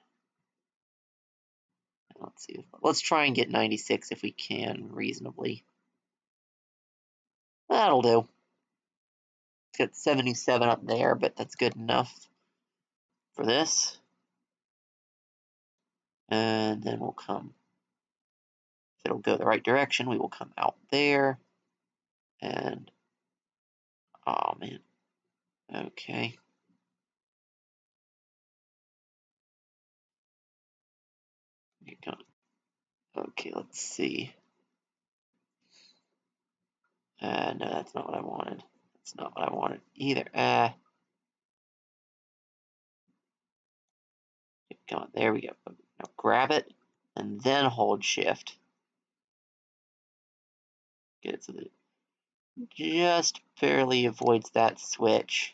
A: Let's see. Let's try and get 96 if we can reasonably. That'll do. It's got 77 up there, but that's good enough for this. And then we'll come. If it'll go the right direction, we will come out there. And oh man. Okay. Okay, let's see. No, that's not what I wanted. That's not what I wanted either. Come on, there we go. Now grab it and then hold shift. Get it so that it just barely avoids that switch.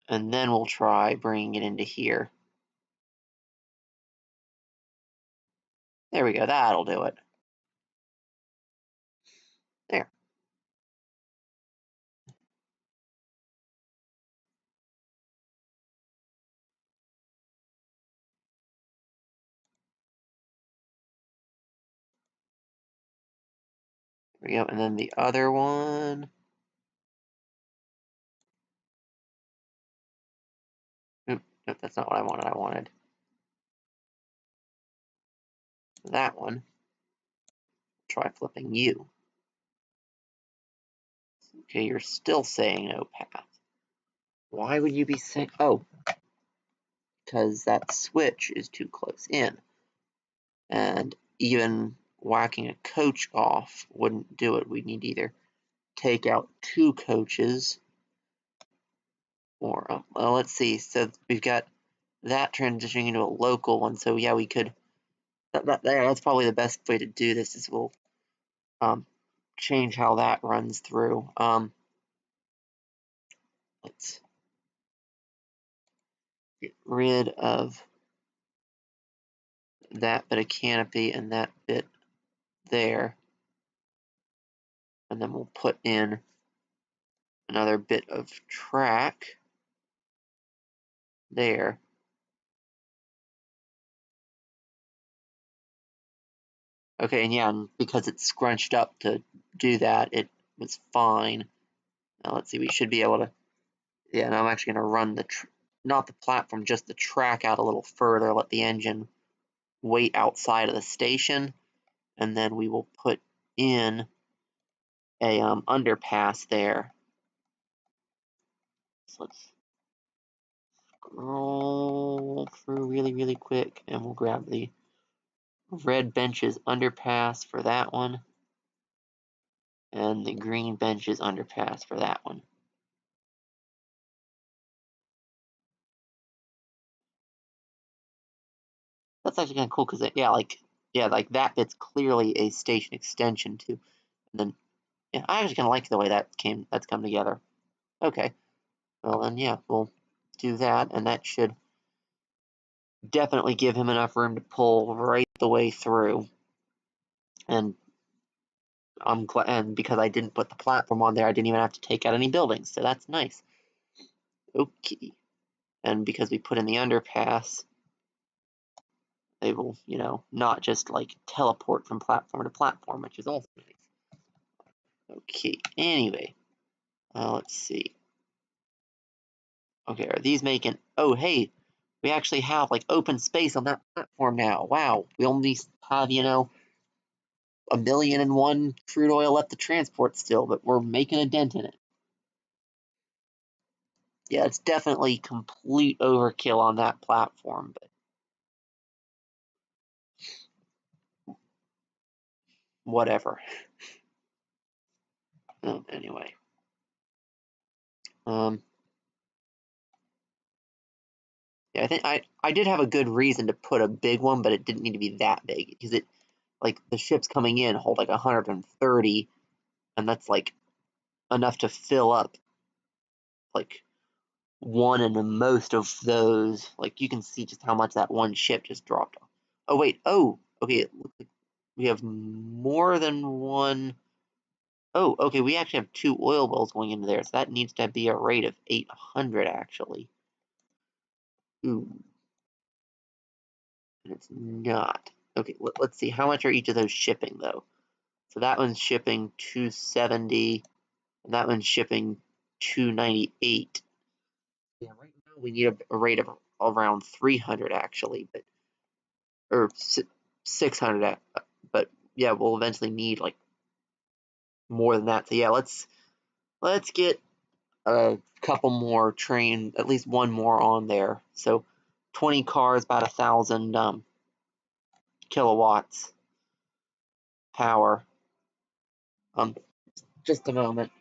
A: And then we'll try bringing it into here. There we go, that'll do it. There. There we go, and then the other one. Nope, that's not what I wanted. I wanted that one. Try flipping you. Okay, you're still saying no path. Why would you be saying... Oh, because that switch is too close in. And even whacking a coach off wouldn't do it. We'd need to either take out 2 coaches or... well, let's see. So we've got that transitioning into a local one. So yeah, we could... that's probably the best way to do this is we'll change how that runs through. Let's get rid of that bit of canopy and that bit there. And then we'll put in another bit of track there. Okay, and yeah, and because it's scrunched up to do that, it was fine. Now let's see, we should be able to... Yeah, now I'm actually going to run the... not the platform, just the track out a little further, let the engine wait outside of the station, and then we will put in a underpass there. So let's scroll through really, really quick, and we'll grab the red benches underpass for that one, and the green benches underpass for that one. That's actually kind of cool because like that bit's clearly a station extension too. And then yeah, I actually kind of like the way that's come together. Okay, well then yeah, we'll do that, and that should definitely give him enough room to pull right the way through. And I'm glad, and because I didn't put the platform on there, I didn't even have to take out any buildings, so that's nice. Okay, and because we put in the underpass, they will, not just like teleport from platform to platform, which is also nice. Okay, anyway, let's see. Okay, are these making... Oh, hey, we actually have like open space on that platform now. Wow, we only have, 1,000,001 crude oil left to transport still, but we're making a dent in it. Yeah, it's definitely complete overkill on that platform, but whatever. Anyway. Yeah, I think I did have a good reason to put a big one, but it didn't need to be that big because it, like, the ships coming in hold like 130, and that's like enough to fill up like one and the most of those. Like, you can see just how much that one ship just dropped off. Oh wait, okay, it looks like we have more than one. Oh, okay, we actually have 2 oil wells going into there, so that needs to be a rate of 800, actually. Ooh. And it's not. Okay, let's see. How much are each of those shipping, though? So that one's shipping 270, and that one's shipping 298. Yeah, right now we need a rate of around 300, actually, but or 600, but yeah, we'll eventually need like more than that. So yeah, let's get a couple more train, at least one more on there. So 20 cars, about 1,000 kilowatts power. Just a moment.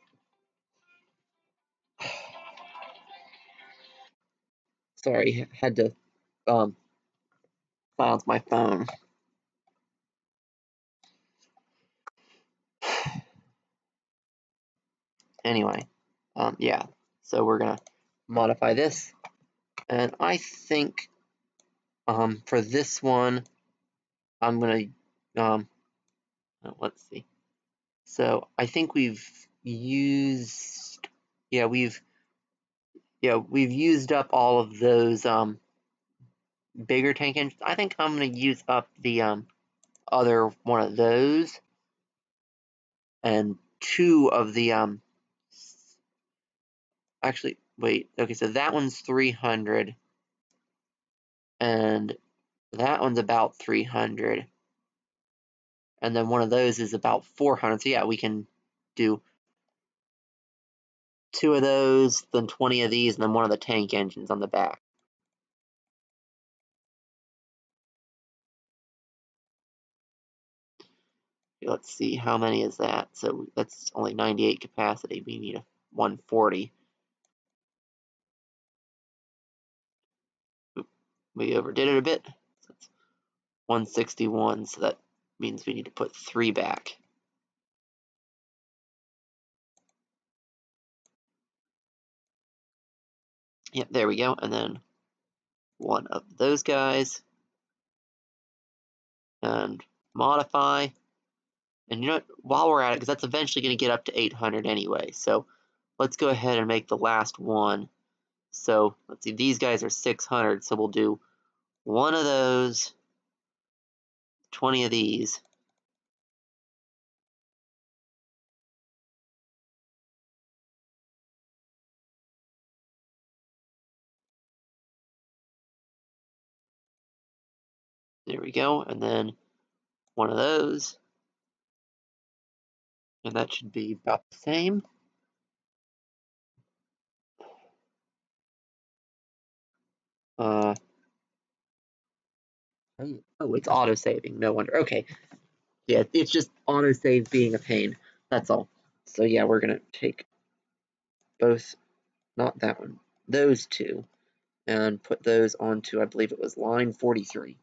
A: Sorry, had to silence my phone. Anyway, yeah. So we're gonna modify this, and I think for this one, I'm gonna let's see. So I think we've used, yeah, we've used up all of those bigger tank engines. I think I'm gonna use up the other one of those and 2 of the actually wait, okay, so that one's 300 and that one's about 300 and then one of those is about 400. So yeah, we can do 2 of those, then 20 of these, and then one of the tank engines on the back. Let's see, how many is that? So that's only 98 capacity. We need a 140. We overdid it a bit. So that's 161, so that means we need to put 3 back. Yep, there we go. And then one of those guys. And modify. And you know what? While we're at it, because that's eventually going to get up to 800 anyway. So let's go ahead and make the last one. So let's see, these guys are 600. So we'll do one of those, 20 of these. There we go. And then one of those. And that should be about the same. Oh, it's auto-saving. No wonder. Okay. Yeah, it's just auto-save being a pain. That's all. So yeah, we're going to take both, not that one, those 2, and put those onto, I believe it was line 43.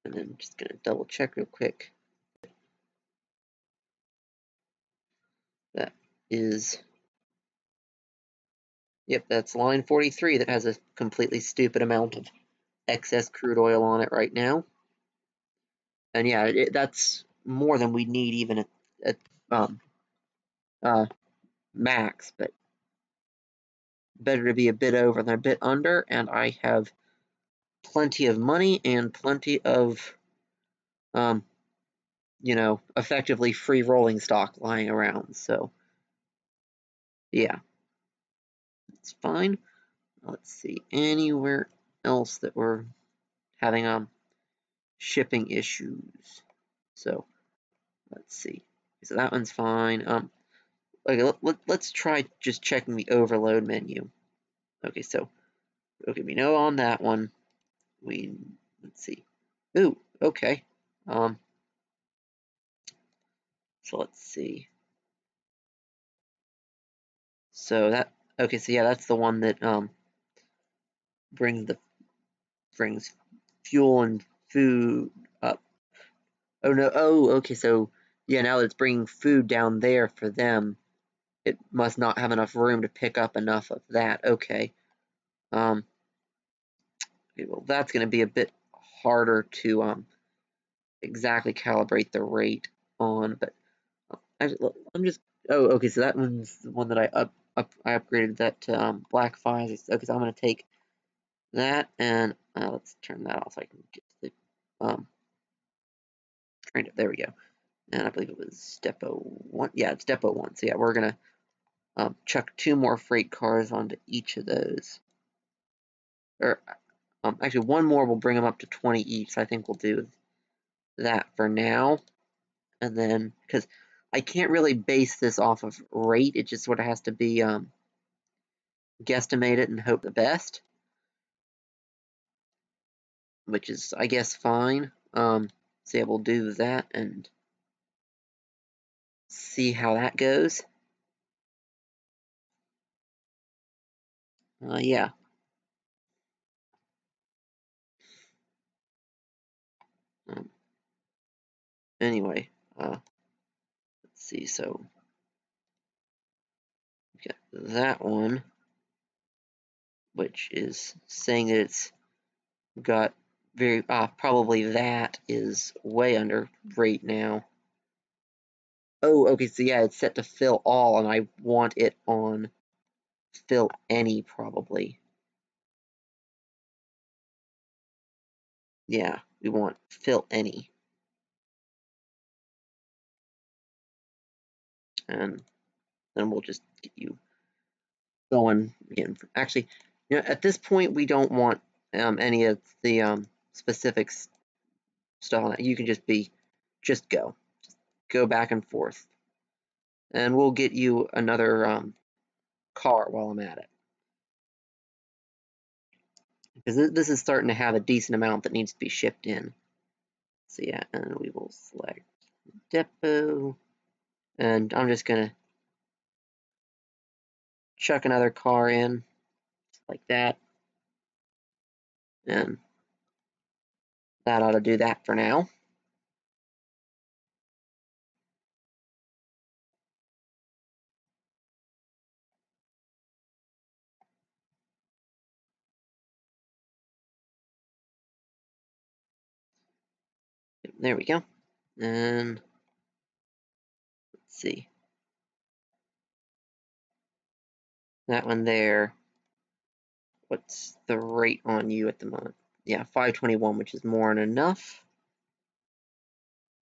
A: And then just going to double check real quick. That is, yep, that's line 43 that has a completely stupid amount of excess crude oil on it right now. And yeah, that's more than we need even at max, but better to be a bit over than a bit under, and I have plenty of money and plenty of effectively free rolling stock lying around. So yeah, it's fine. Let's see, anywhere else that we're having shipping issues. So let's see. So that one's fine. Okay, let's try just checking the overload menu. Okay, so we know on that one let's see. Ooh, okay. So let's see. So that, okay, so yeah, that's the one that brings fuel and food up. Oh no, oh, okay, so yeah, now that it's bringing food down there for them, it must not have enough room to pick up enough of that. Okay. Okay, well, that's going to be a bit harder to exactly calibrate the rate on, but I'm just, oh, okay, so that one's the one that I upgraded that to black 5. Okay, so I'm going to take that, and let's turn that off so I can get the train up. There we go. And I believe it was Depot 1. Yeah, it's Depot 1. So yeah, we're going to chuck 2 more freight cars onto each of those. Or actually, 1 more will bring them up to 20 each. So I think we'll do that for now. And then, because I can't really base this off of rate, it just sort of has to be guesstimate it and hope the best, which is, I guess, fine. So yeah, we'll do that and see how that goes. Yeah. Anyway, let's see. So we got that one, which is saying that it's got very probably that is way under rate now. Oh, okay. So yeah, it's set to fill all, and I want it on fill any probably. Yeah, we want fill any. And then we'll just get you going again. Actually, at this point, we don't want any of the specifics stuff on that. You can just go back and forth. And we'll get you another car while I'm at it. Because this is starting to have a decent amount that needs to be shipped in. So yeah, and we will select depot. And I'm just going to chuck another car in, like that. And that ought to do that for now. There we go. And let's see. That one there. What's the rate on you at the moment? Yeah, 521, which is more than enough.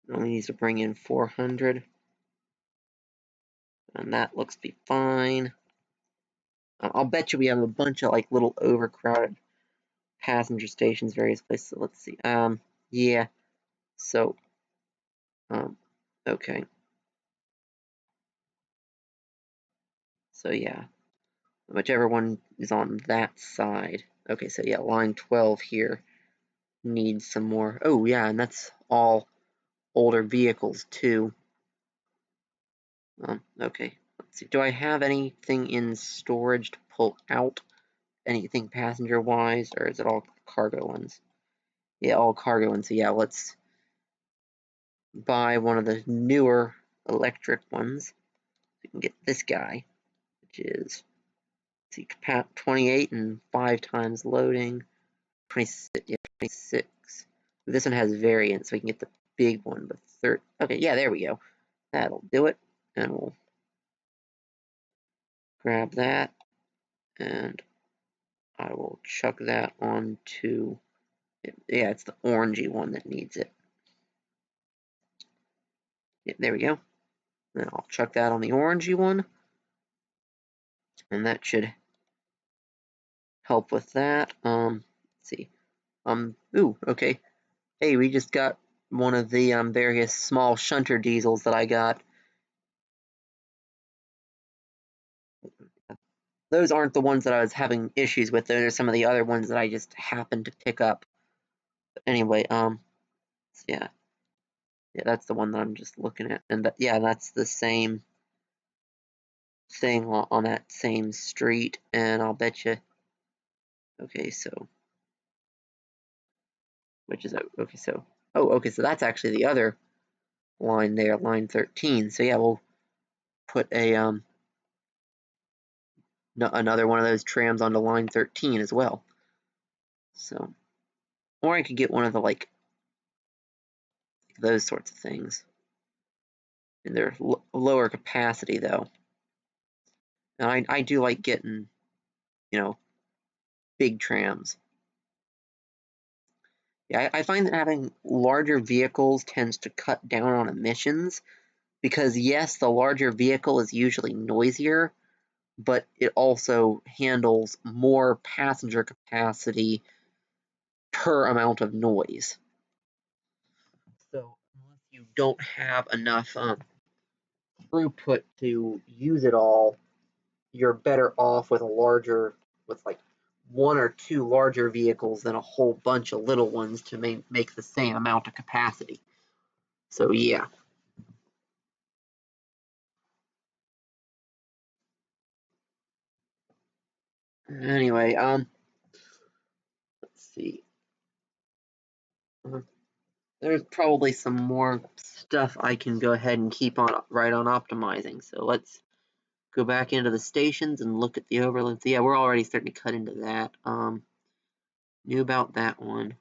A: It only needs to bring in 400. And that looks to be fine. I'll bet you we have a bunch of like little overcrowded passenger stations, various places. So let's see. Yeah. So, okay. So yeah, whichever one is on that side. Okay, so yeah, line 12 here needs some more. Oh yeah, and that's all older vehicles too. Okay, let's see. Do I have anything in storage to pull out? Anything passenger-wise, or is it all cargo ones? Yeah, all cargo ones. So yeah, let's buy one of the newer electric ones. We can get this guy, which is, let's see, 28 and 5 times loading. 26, yeah, 26. This one has variants, so we can get the big one, but okay, yeah, there we go. That'll do it. And we'll grab that, and I will chuck that onto, yeah, it's the orangey one that needs it. Yeah, there we go. Then I'll chuck that on the orangey one, and that should help with that. Let's see. Ooh, okay. Hey, we just got one of the various small shunter diesels that I got. Those aren't the ones that I was having issues with. Those are some of the other ones that I just happened to pick up. But anyway, yeah. Yeah, that's the one that I'm just looking at. And yeah, that's the same thing on that same street. And I'll bet you. Okay, so. Which is, okay, so. Oh, okay, so that's actually the other line there, line 13. So yeah, we'll put a another one of those trams onto line 13 as well. So Or I could get one of the, like, those sorts of things. And they're lower capacity, though. And I do like getting, you know, big trams. Yeah, I find that having larger vehicles tends to cut down on emissions because, yes, the larger vehicle is usually noisier, but it also handles more passenger capacity per amount of noise. So unless you don't have enough throughput to use it all, you're better off with like one or two larger vehicles than a whole bunch of little ones to make the same amount of capacity. So yeah. Anyway, let's see. There's probably some more stuff I can go ahead and keep on right on optimizing. So let's go back into the stations and look at the overloads. Yeah, we're already starting to cut into that. Knew about that one.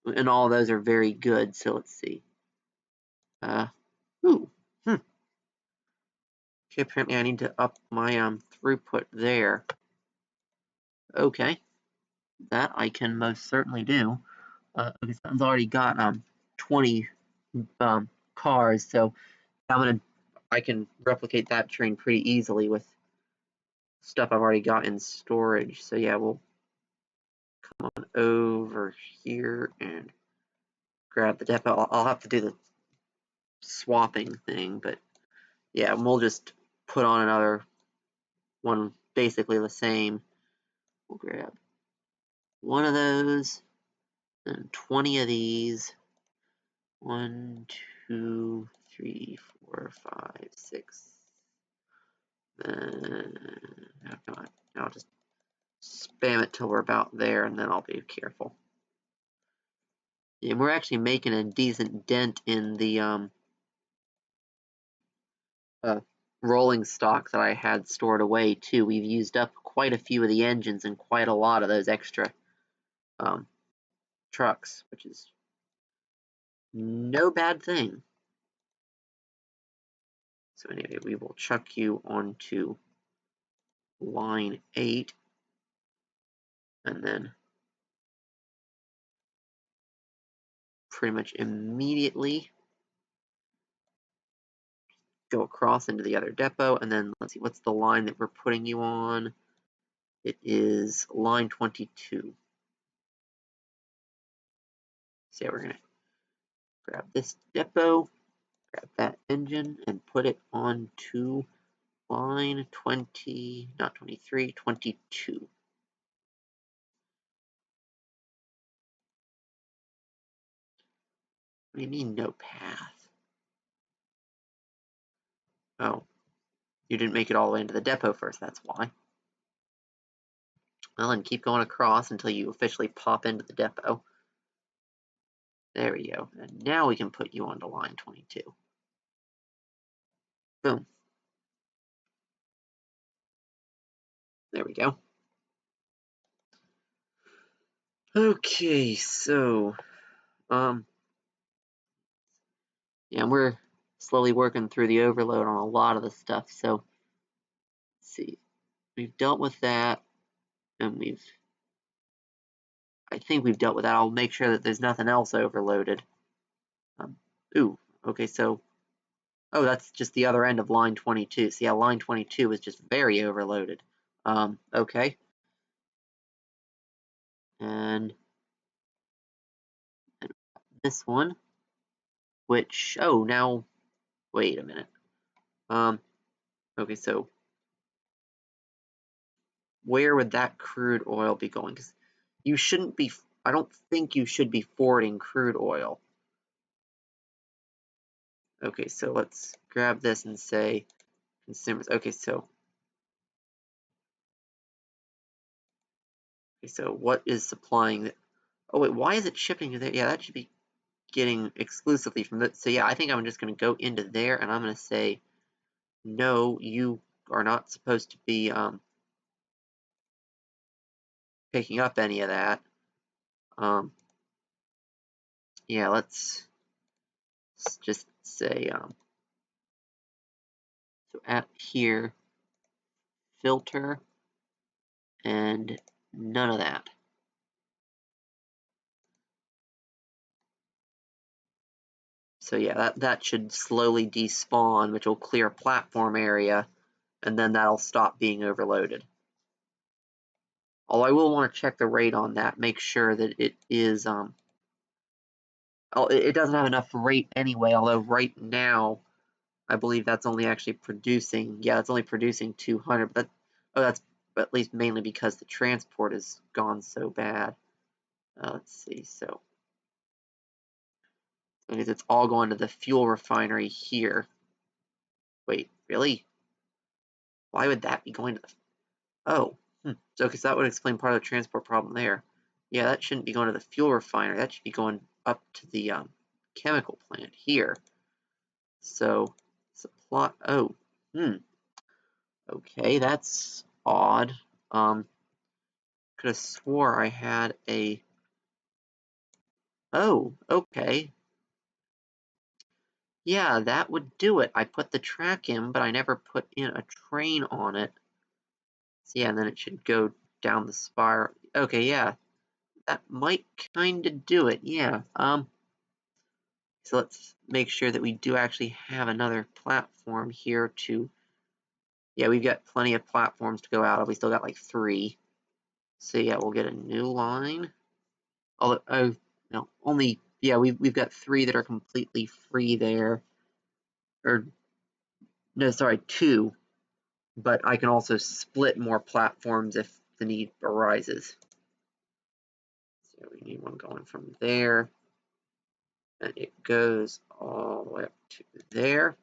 A: And all those are very good, so let's see. Ooh, okay, apparently I need to up my throughput there. Okay, that I can most certainly do. Because I've already got 20 cars, so I can replicate that train pretty easily with stuff I've already got in storage. So yeah, we'll come on over here and grab the depot. I'll have to do the swapping thing, but yeah, we'll just put on another one basically the same. We'll grab one of those and 20 of these. 1, 2, 3, 4, 5, 6. No, come on. I'll just spam it till we're about there, and then I'll be careful. Yeah, we're actually making a decent dent in the rolling stock that I had stored away too. We've used up quite a few of the engines and quite a lot of those extra trucks, which is no bad thing. So anyway, we will chuck you onto line 8, and then pretty much immediately go across into the other depot, and then let's see, what's the line that we're putting you on? It is line 22. So yeah, we're going to grab this depot, grab that engine, and put it onto line 20, not 23, 22. What do you mean no path? Oh, you didn't make it all the way into the depot first, that's why. Well, and keep going across until you officially pop into the depot. There we go. And now we can put you onto line 22. Boom. There we go. Okay, so, yeah, we're slowly working through the overload on a lot of the stuff, so, let's see. We've dealt with that, and I think we've dealt with that. I'll make sure that there's nothing else overloaded. Ooh, okay, so, oh, that's just the other end of line 22. So yeah, line 22 is just very overloaded. Okay. And this one, which, oh, now, wait a minute. Okay, so where would that crude oil be going? Because you shouldn't be, I don't think you should be forwarding crude oil. Okay, so let's grab this and say consumers. Okay, so what is supplying that? Oh wait, why is it shipping to there? Yeah, that should be getting exclusively from that. So yeah, I think I'm just going to go into there and I'm going to say, no, you are not supposed to be picking up any of that. yeah, let's just say, so at here, filter, and none of that. So yeah, that should slowly despawn, which will clear platform area, and then that'll stop being overloaded. Although I will want to check the rate on that, make sure that it is, oh, it doesn't have enough rate anyway, although right now, I believe that's only actually producing, yeah, it's only producing 200, but that's at least mainly because the transport has gone so bad. Let's see, so because it's all going to the fuel refinery here. Wait, really? Why would that be going to the... Oh, so because that would explain part of the transport problem there. Yeah, that shouldn't be going to the fuel refinery. That should be going up to the chemical plant here. So, supply... Oh, okay, that's odd. Could have swore I had a... Oh, okay. Yeah, that would do it. I put the track in, but I never put in a train on it. So yeah, and then it should go down the spiral. Okay, yeah. That might kind of do it, yeah. So let's make sure that we do actually have another platform here to... Yeah, we've got plenty of platforms to go out of. We still got like 3. So yeah, we'll get a new line. Although, oh, no, only... Yeah, we've got 3 that are completely free there. Or, no, sorry, 2. But I can also split more platforms if the need arises. So we need one going from there. And it goes all the way up to there.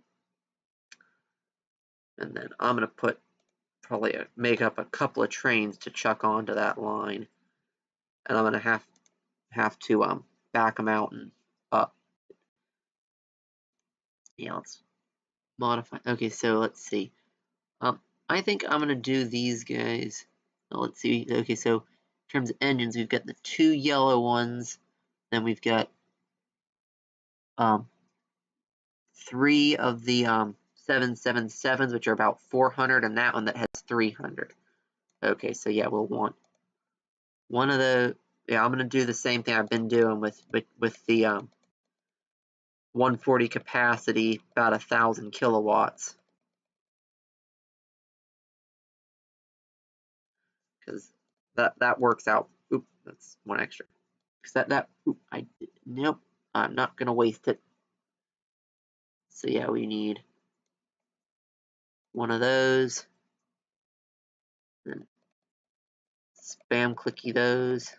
A: And then I'm going to put probably make up a couple of trains to chuck onto that line. And I'm going to have to back them out and up. Yeah, let's modify. Okay, so let's see. I think I'm going to do these guys. Let's see. Okay, so in terms of engines, we've got the 2 yellow ones. Then we've got 3 of the 777s, which are about 400, and that one that has 300. Okay, so yeah, we'll want one of the... Yeah, I'm going to do the same thing I've been doing with the 140 capacity, about 1,000 kilowatts. Because that works out. Oop, that's one extra. Because oop, nope, I'm not going to waste it. So yeah, we need one of those. And spam clicky those.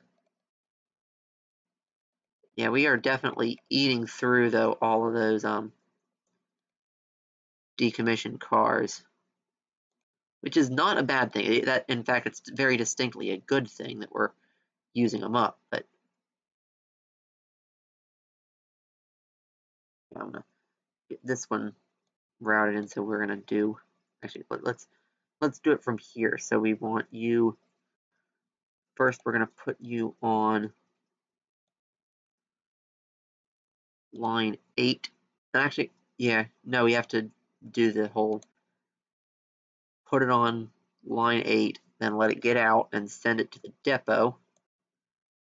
A: Yeah, we are definitely eating through, though, all of those decommissioned cars. Which is not a bad thing. That, in fact, it's very distinctly a good thing that we're using them up. But yeah, I'm gonna get this one routed in. So we're gonna do... Actually, let's do it from here. So we want you... First, we're gonna put you on line 8. And actually, yeah, no, we have to do the whole... Put it on line 8, then let it get out and send it to the depot.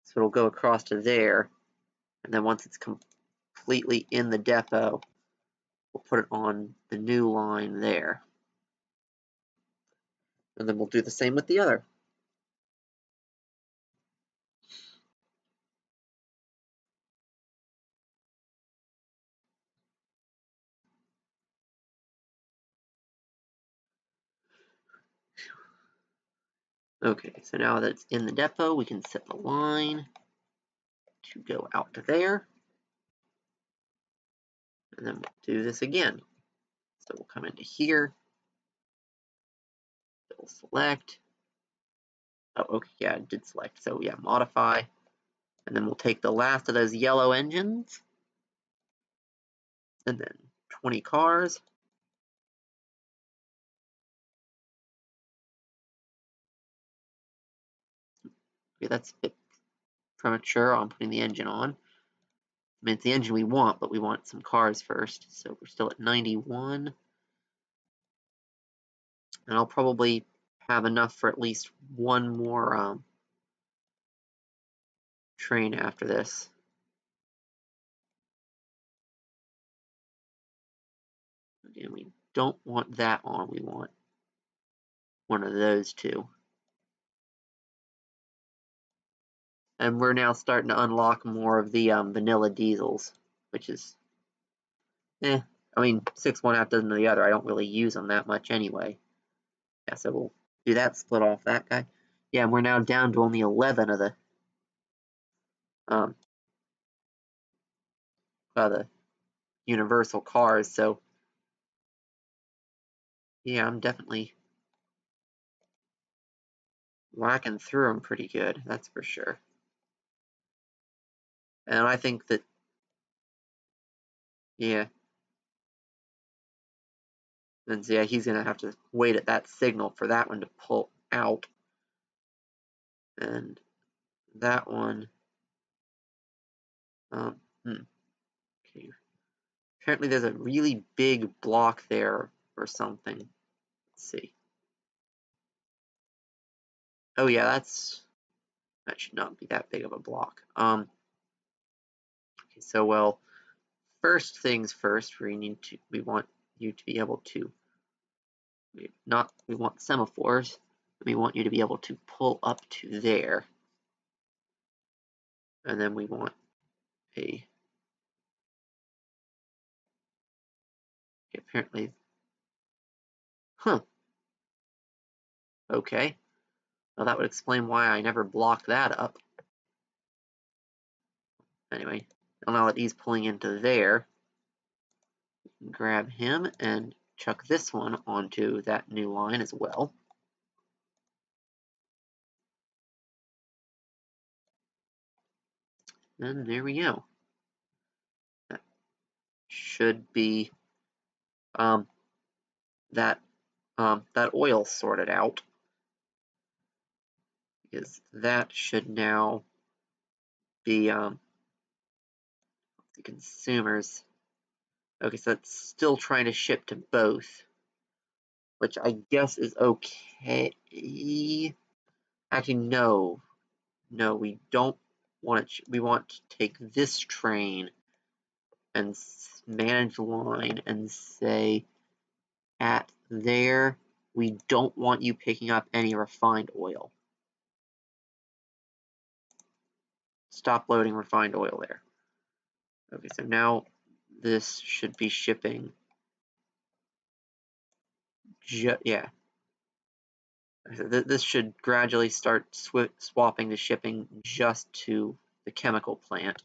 A: So it'll go across to there. And then once it's completely in the depot, we'll put it on the new line there. And then we'll do the same with the other. Okay, so now that it's in the depot, we can set the line to go out to there. And then we'll do this again. So we'll come into here. We'll select. Oh, okay, yeah, it did select. So yeah, modify. And then we'll take the last of those yellow engines. And then 20 cars. Okay, that's a bit premature. I'm putting the engine on. mean, it's the engine we want, but we want some cars first. So we're still at 91. And I'll probably have enough for at least one more train after this. And we don't want that on. We want one of those two. And we're now starting to unlock more of the vanilla diesels, which is, I mean, 6 one half dozen of the other. I don't really use them that much anyway. Yeah, so we'll do that, split off that guy. Yeah, and we're now down to only 11 of the universal cars. So yeah, I'm definitely whacking through them pretty good. That's for sure. And I think that, yeah. And yeah, he's gonna have to wait at that signal for that one to pull out. And that one, okay. Apparently there's a really big block there or something. Let's see. Oh yeah, that should not be that big of a block. Okay, so well, first things first, we want you to be able to, we want semaphores. We want you to be able to pull up to there. And then we want apparently, okay. Well, that would explain why I never blocked that up. Anyway, now that he's pulling into there, grab him and chuck this one onto that new line as well. And there we go. That should be that oil sorted out, because that should now be the consumers. Okay, so it's still trying to ship to both, which I guess is okay. Actually, no, we don't want to. We want to take this train and manage the line and say, at there, we don't want you picking up any refined oil. Stop loading refined oil there. Okay, so now this should be shipping. Yeah. This should gradually start swapping the shipping just to the chemical plant.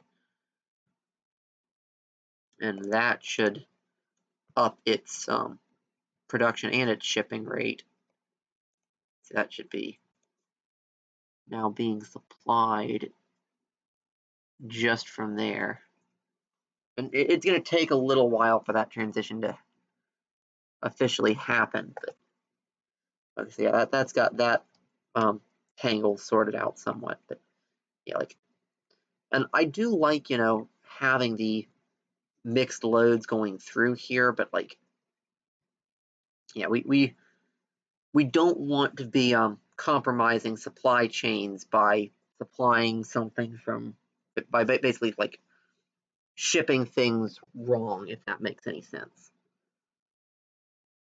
A: And that should up its production and its shipping rate. So that should be now being supplied just from there. And it's going to take a little while for that transition to officially happen. But yeah, that's got that tangle sorted out somewhat. But yeah, and I do like, having the mixed loads going through here, but yeah, we don't want to be compromising supply chains by supplying something by basically shipping things wrong, if that makes any sense.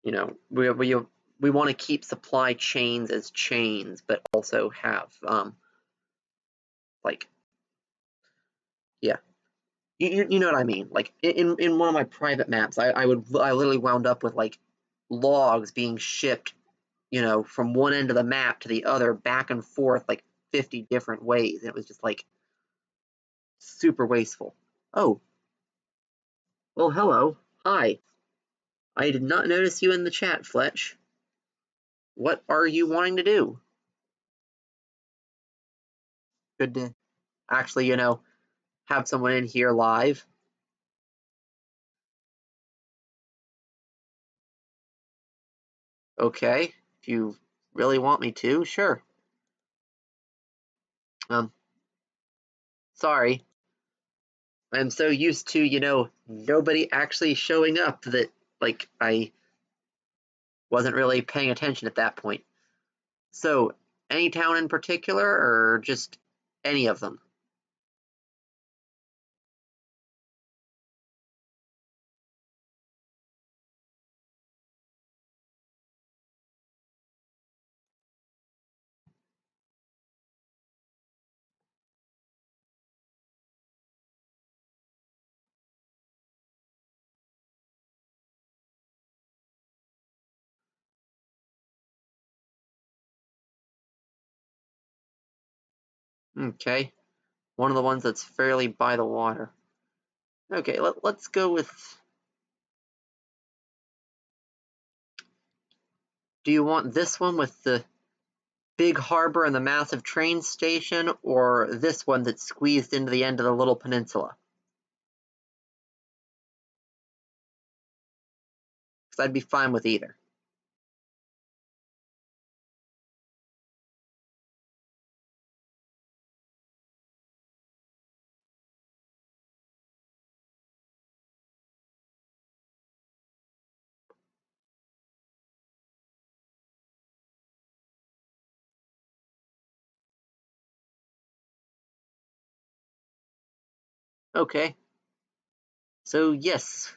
A: We want to keep supply chains as chains, but also have yeah, you know what I mean. Like in one of my private maps, I literally wound up with logs being shipped, from one end of the map to the other, back and forth 50 different ways. And it was just super wasteful. Oh, well, hello, hi. I did not notice you in the chat, Fletch. What are you wanting to do? Good to actually, have someone in here live. Okay, if you really want me to, sure. Sorry. I'm so used to nobody actually showing up that, like, I wasn't really paying attention at that point. So, any town in particular, or just any of them? Okay, one of the ones that's fairly by the water. Okay, let's go with. Do you want this one with the big harbor and the massive train station, or this one that's squeezed into the end of the little peninsula? Because I'd be fine with either. Okay, so yes,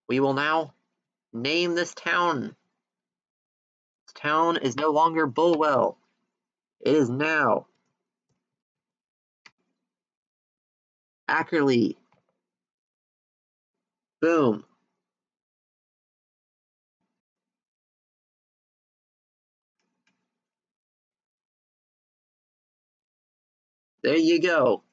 A: we will now name this town. This town is no longer Bulwell. It is now Ackerley. Boom. There you go.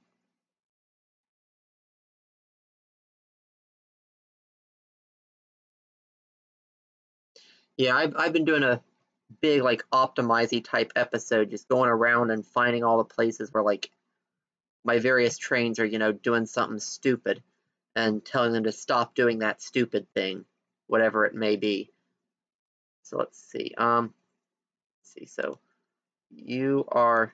A: Yeah, I've been doing a big like optimizy type episode, just going around and finding all the places where like my various trains are doing something stupid and telling them to stop doing that stupid thing, whatever it may be. So let's see. Let's see. So you are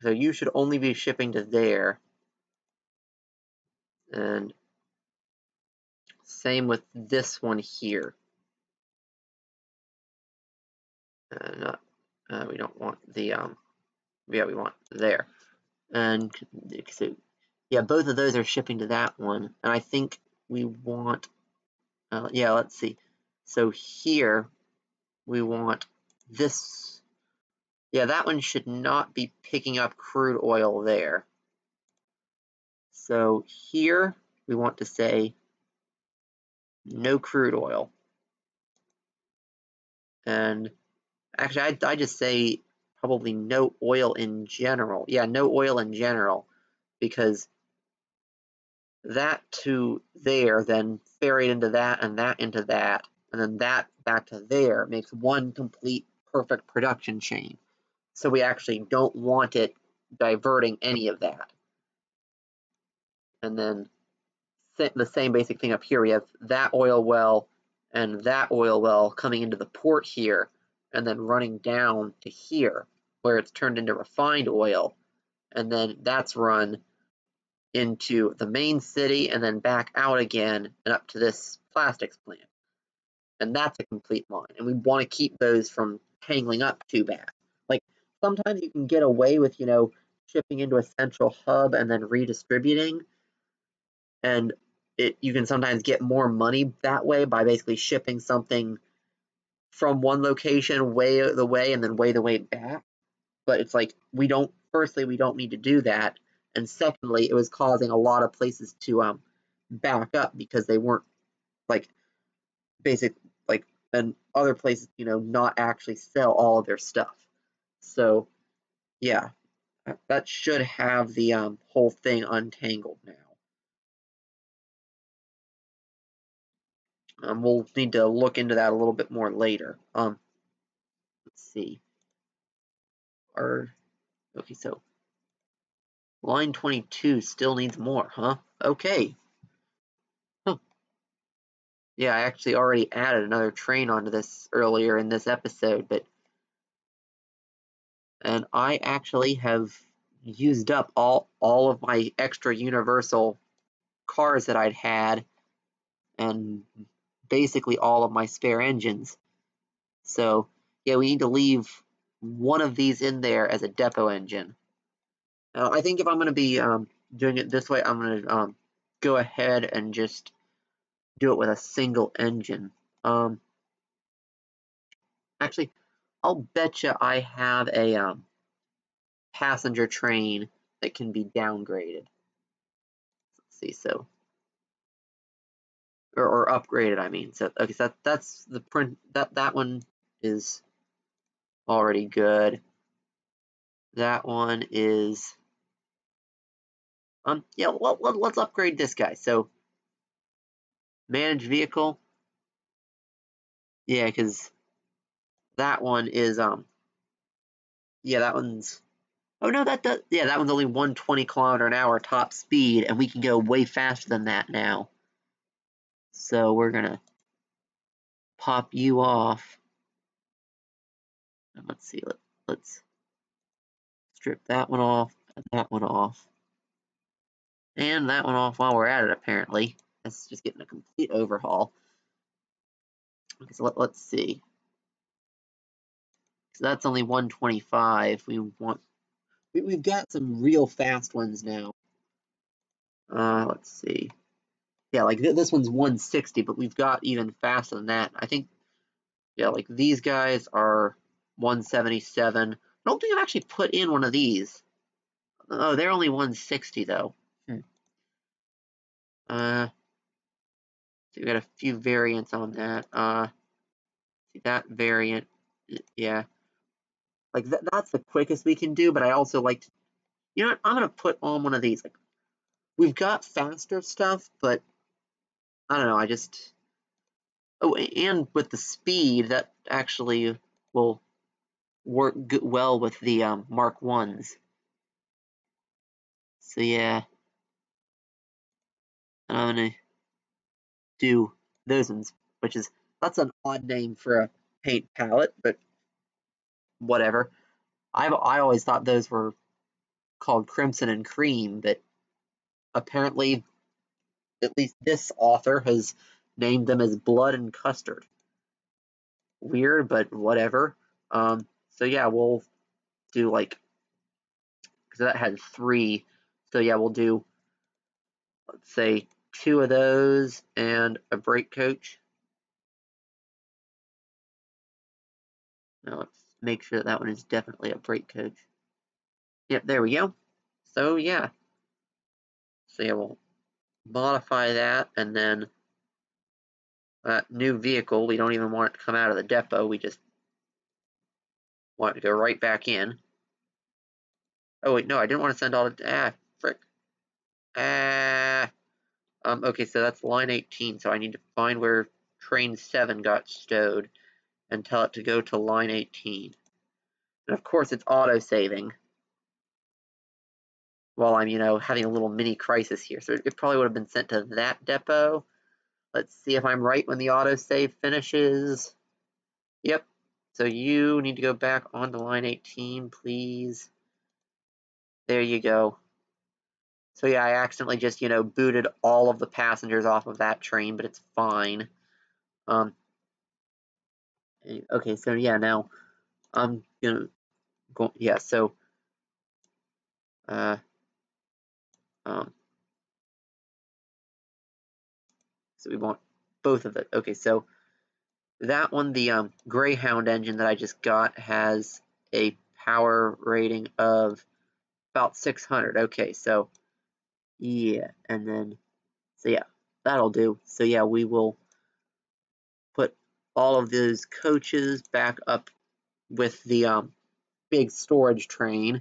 A: so you should only be shipping to there, and same with this one here. Not we don't want the yeah, we want there. And so yeah, both of those are shipping to that one, and I think we want yeah, let's see. So here we want this. Yeah, that one should not be picking up crude oil there. So here we want to say no crude oil. And actually, I just say probably no oil in general. Yeah, no oil in general, because that to there then ferried into that and that into that, and then that back to there makes one complete perfect production chain. So we actually don't want it diverting any of that. And then the same basic thing up here. We have that oil well and that oil well coming into the port here and then running down to here where it's turned into refined oil, and then that's run into the main city and then back out again and up to this plastics plant. And that's a complete line. And we want to keep those from tangling up too bad. Like sometimes you can get away with shipping into a central hub and then redistributing, and you can sometimes get more money that way by basically shipping something from one location way the way and then way the way back. But it's like we don't need to do that, and secondly, it was causing a lot of places to back up because they weren't like basic like and other places not actually sell all of their stuff. So yeah, that should have the whole thing untangled now. We'll need to look into that a little bit more later. Let's see. Our okay, so line 22 still needs more, huh? Okay. Huh. Yeah, I actually already added another train onto this earlier in this episode, and I actually have used up all of my extra universal cars that I'd had, and basically all of my spare engines. So yeah, we need to leave one of these in there as a depot engine. Now, I think if I'm going to be doing it this way, I'm going to go ahead and just do it with a single engine. Actually, I'll bet you I have a passenger train that can be downgraded. Let's see, so or upgraded, I mean. So okay, so that's the print. That one is already good. That one is yeah. Let's upgrade this guy. So manage vehicle. Yeah, because that one is yeah, that one's oh no, that does yeah, that one's only 120 km/h top speed, and we can go way faster than that now. So we're gonna pop you off. And let's see, let's strip that one off and that one off. And that one off while we're at it, apparently. That's just getting a complete overhaul. Okay, so let's see. So that's only 125. We've got some real fast ones now. Let's see. Yeah, like this one's 160, but we've got even faster than that. I think, yeah, like these guys are 177. I don't think I've actually put in one of these. Oh, they're only 160 though. So we got a few variants on that. See that variant, yeah. Like that's the quickest we can do, but I also like to, you know what? I'm gonna put on one of these. Like we've got faster stuff, but I don't know. I just oh, and with the speed that actually will work well with the Mark Ones. So yeah, and I'm gonna do those ones, which is that's an odd name for a paint palette, but whatever. I always thought those were called Crimson and Cream, but apparently, at least this author has named them as Blood and Custard. Weird, but whatever. So yeah, we'll do like because that had 3. So yeah, we'll do let's say 2 of those and a brake coach. Now let's make sure that one is definitely a brake coach. Yep, there we go. So yeah. So yeah, we'll modify that, and then that new vehicle, we don't even want it to come out of the depot. We just want it to go right back in. Oh wait, no, I didn't want to send all the frick. Okay, so that's line 18. So I need to find where train 7 got stowed and tell it to go to line 18. And of course, it's auto saving while I'm, having a little mini crisis here. So it probably would have been sent to that depot. Let's see if I'm right when the autosave finishes. Yep. So you need to go back onto line 18, please. There you go. So yeah, I accidentally just, booted all of the passengers off of that train, but it's fine. Okay, so yeah, now I'm gonna go, yeah, so, um, so we want both of it. Okay, so that one, the Greyhound engine that I just got has a power rating of about 600. Okay, so yeah, and then, so yeah, that'll do. So yeah, we will put all of those coaches back up with the big storage train,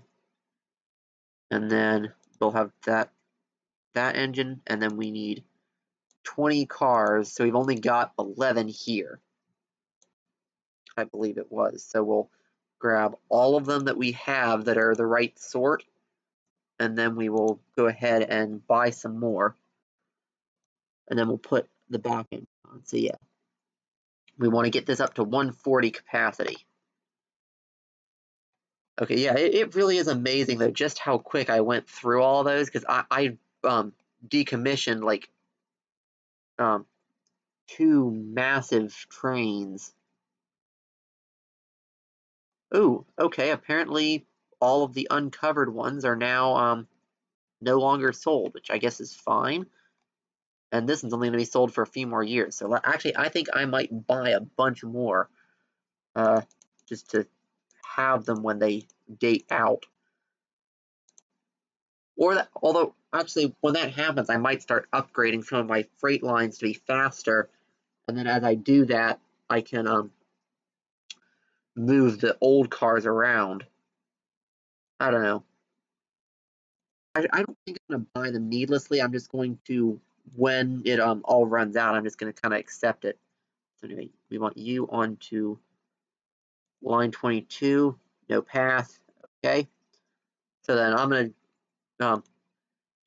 A: and then we'll have that engine, and then we need 20 cars, so we've only got 11 here. I believe it was. So we'll grab all of them that we have that are the right sort, and then we will go ahead and buy some more, and then we'll put the back end on. So yeah, we want to get this up to 140 capacity. Okay, yeah, it really is amazing though just how quick I went through all those because I decommissioned like um, 2 massive trains. Ooh, okay, apparently all of the uncovered ones are now no longer sold, which I guess is fine. And this one's only going to be sold for a few more years. So actually, I think I might buy a bunch more uh, just to have them when they date out. Or that, although actually, when that happens, I might start upgrading some of my freight lines to be faster. And then as I do that, I can move the old cars around. I don't know. I don't think I'm gonna buy them needlessly. I'm just going to, when it all runs out, I'm just gonna kind of accept it. So anyway, we want you onto line 22, no path. Okay. So then I'm gonna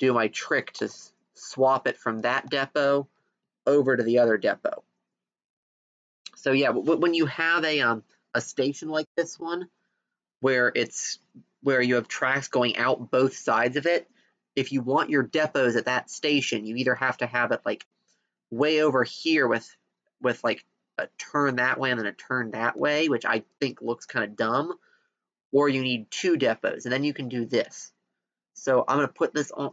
A: do my trick to swap it from that depot over to the other depot. So yeah, when you have a station like this one, where you have tracks going out both sides of it, if you want your depots at that station, you either have to have it like way over here with like a turn that way and then a turn that way, which I think looks kind of dumb, or you need 2 depots, and then you can do this. So I'm going to put this on.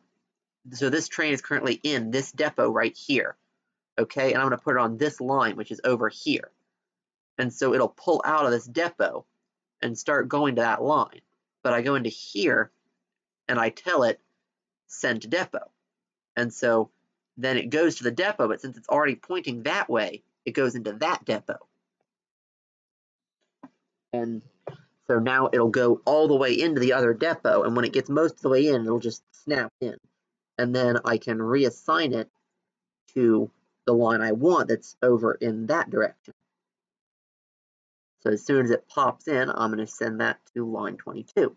A: So this train is currently in this depot right here, okay, and I'm going to put it on this line, which is over here, and so it'll pull out of this depot and start going to that line. But I go into here and I tell it send to depot. And so then it goes to the depot, but since it's already pointing that way, it goes into that depot. And so now it'll go all the way into the other depot, and when it gets most of the way in, it'll just snap in. And then I can reassign it to the line I want that's over in that direction. So as soon as it pops in, I'm going to send that to line 22.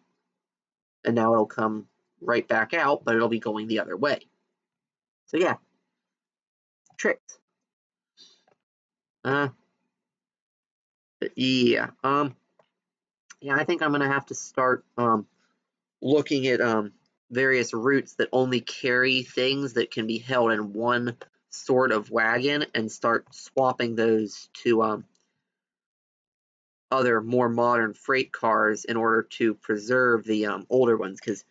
A: And now it'll come right back out, but it'll be going the other way. So yeah, tricks. Yeah. Yeah, I think I'm gonna have to start looking at various routes that only carry things that can be held in one sort of wagon and start swapping those to other more modern freight cars in order to preserve the older ones, because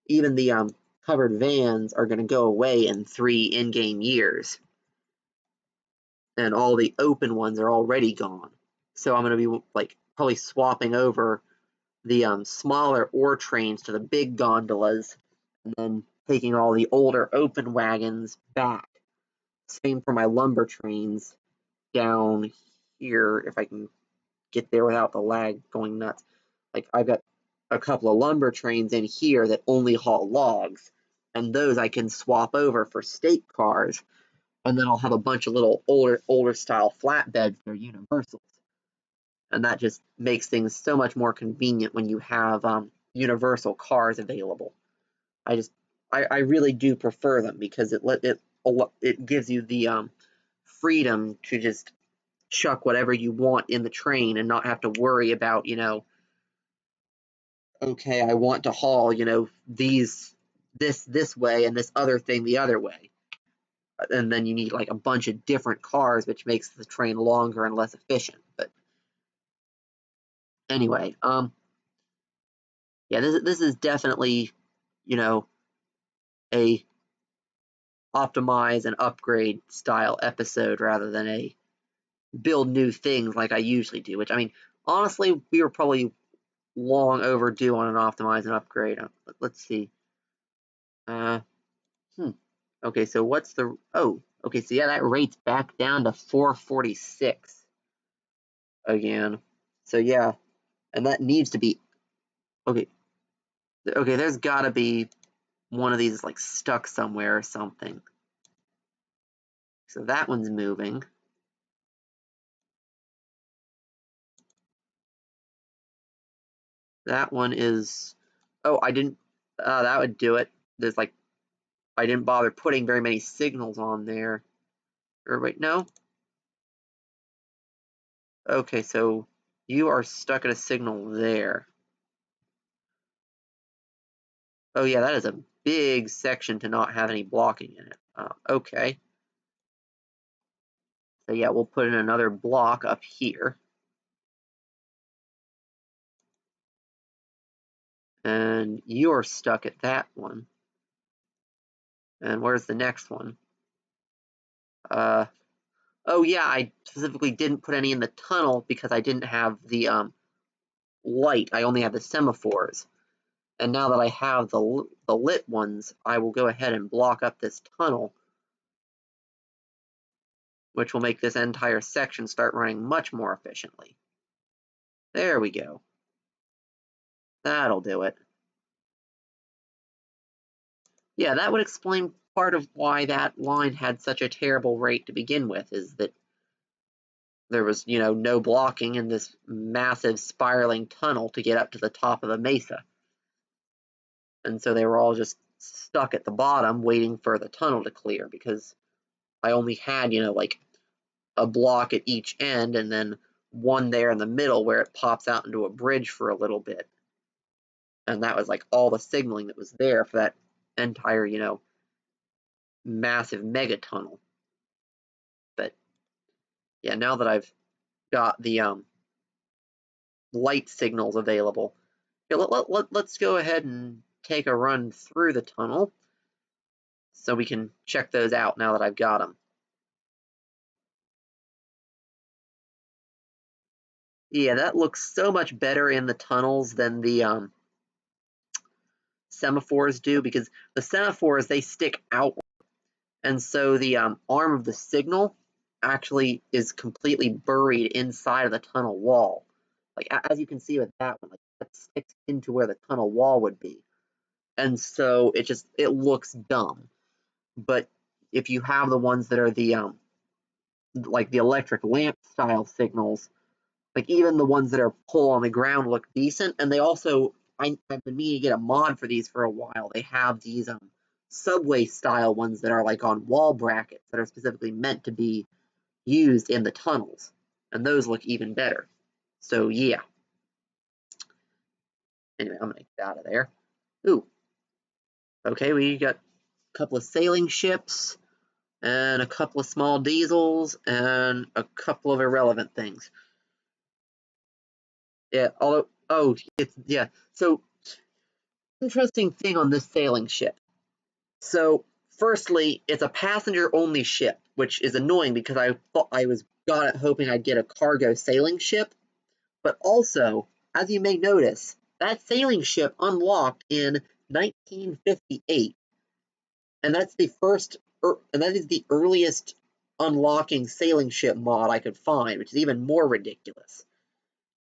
A: even the covered vans are going to go away in 3 in-game years, and all the open ones are already gone. So I'm going to be like probably swapping over the smaller ore trains to the big gondolas, and then taking all the older open wagons back. Same for my lumber trains down here, if I can get there without the lag going nuts. Like I've got a couple of lumber trains in here that only haul logs, and those I can swap over for state cars, and then I'll have a bunch of little older style flatbeds that are universals. And that just makes things so much more convenient when you have universal cars available. I really do prefer them because it gives you the freedom to just chuck whatever you want in the train and not have to worry about, okay, I want to haul, this way and this other thing the other way. And then you need like a bunch of different cars, which makes the train longer and less efficient. But anyway, yeah, this is definitely, a optimize and upgrade style episode rather than a build new things like I usually do, which I mean, honestly, we were probably long overdue on an optimize and upgrade. Let's see. Uh, Okay, so what's the, oh, okay, so yeah, that rate's back down to 446 again. So yeah, and that needs to be, okay, okay, there's gotta be one of these like stuck somewhere or something. So that one's moving. That one is, oh, I didn't, that would do it. There's like, I didn't bother putting very many signals on there. Or wait, no? Okay, so you are stuck at a signal there. Oh yeah, that is a big section to not have any blocking in it. Okay. So yeah, we'll put in another block up here. And you're stuck at that one. And where's the next one? Oh yeah, I specifically didn't put any in the tunnel because I didn't have the light. I only have the semaphores. And now that I have the lit ones, I will go ahead and block up this tunnel, which will make this entire section start running much more efficiently. There we go. That'll do it. Yeah, that would explain part of why that line had such a terrible rate to begin with, is that there was, no blocking in this massive spiraling tunnel to get up to the top of the mesa. And so they were all just stuck at the bottom waiting for the tunnel to clear, because I only had, like a block at each end and then one there in the middle where it pops out into a bridge for a little bit. And that was like all the signaling that was there for that entire, massive mega tunnel. But yeah, now that I've got the light signals available, let's go ahead and take a run through the tunnel so we can check those out now that I've got them. Yeah, that looks so much better in the tunnels than the semaphores do, because the semaphores, they stick out, and so the arm of the signal actually is completely buried inside of the tunnel wall. Like, as you can see with that one, like, that sticks into where the tunnel wall would be. And so it looks dumb. But if you have the ones that are the like the electric lamp style signals, like even the ones that are pull on the ground look decent. And they also, I've been meaning to get a mod for these for a while. They have these subway style ones that are like on wall brackets that are specifically meant to be used in the tunnels, and those look even better. So yeah. Anyway, I'm gonna get out of there. Ooh. Okay, we got a couple of sailing ships and a couple of small diesels and a couple of irrelevant things. Yeah, although, oh, yeah. So, interesting thing on this sailing ship. So, firstly, it's a passenger-only ship, which is annoying because I thought I got it hoping I'd get a cargo sailing ship. But also, as you may notice, that sailing ship unlocked in 1958, and that's the first, and that is the earliest unlocking sailing ship mod I could find, which is even more ridiculous.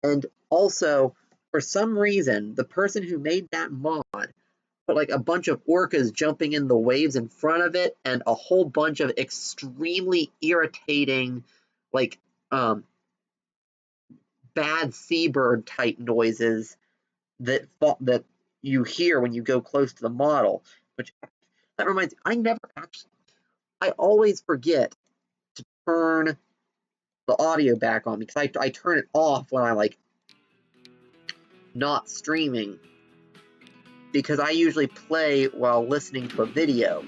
A: And also, for some reason, the person who made that mod put like a bunch of orcas jumping in the waves in front of it, and a whole bunch of extremely irritating, like bad seabird type noises that you hear when you go close to the model. Which, that reminds me, I always forget to turn the audio back on, because I turn it off when I'm like not streaming, because I usually play while listening to a video,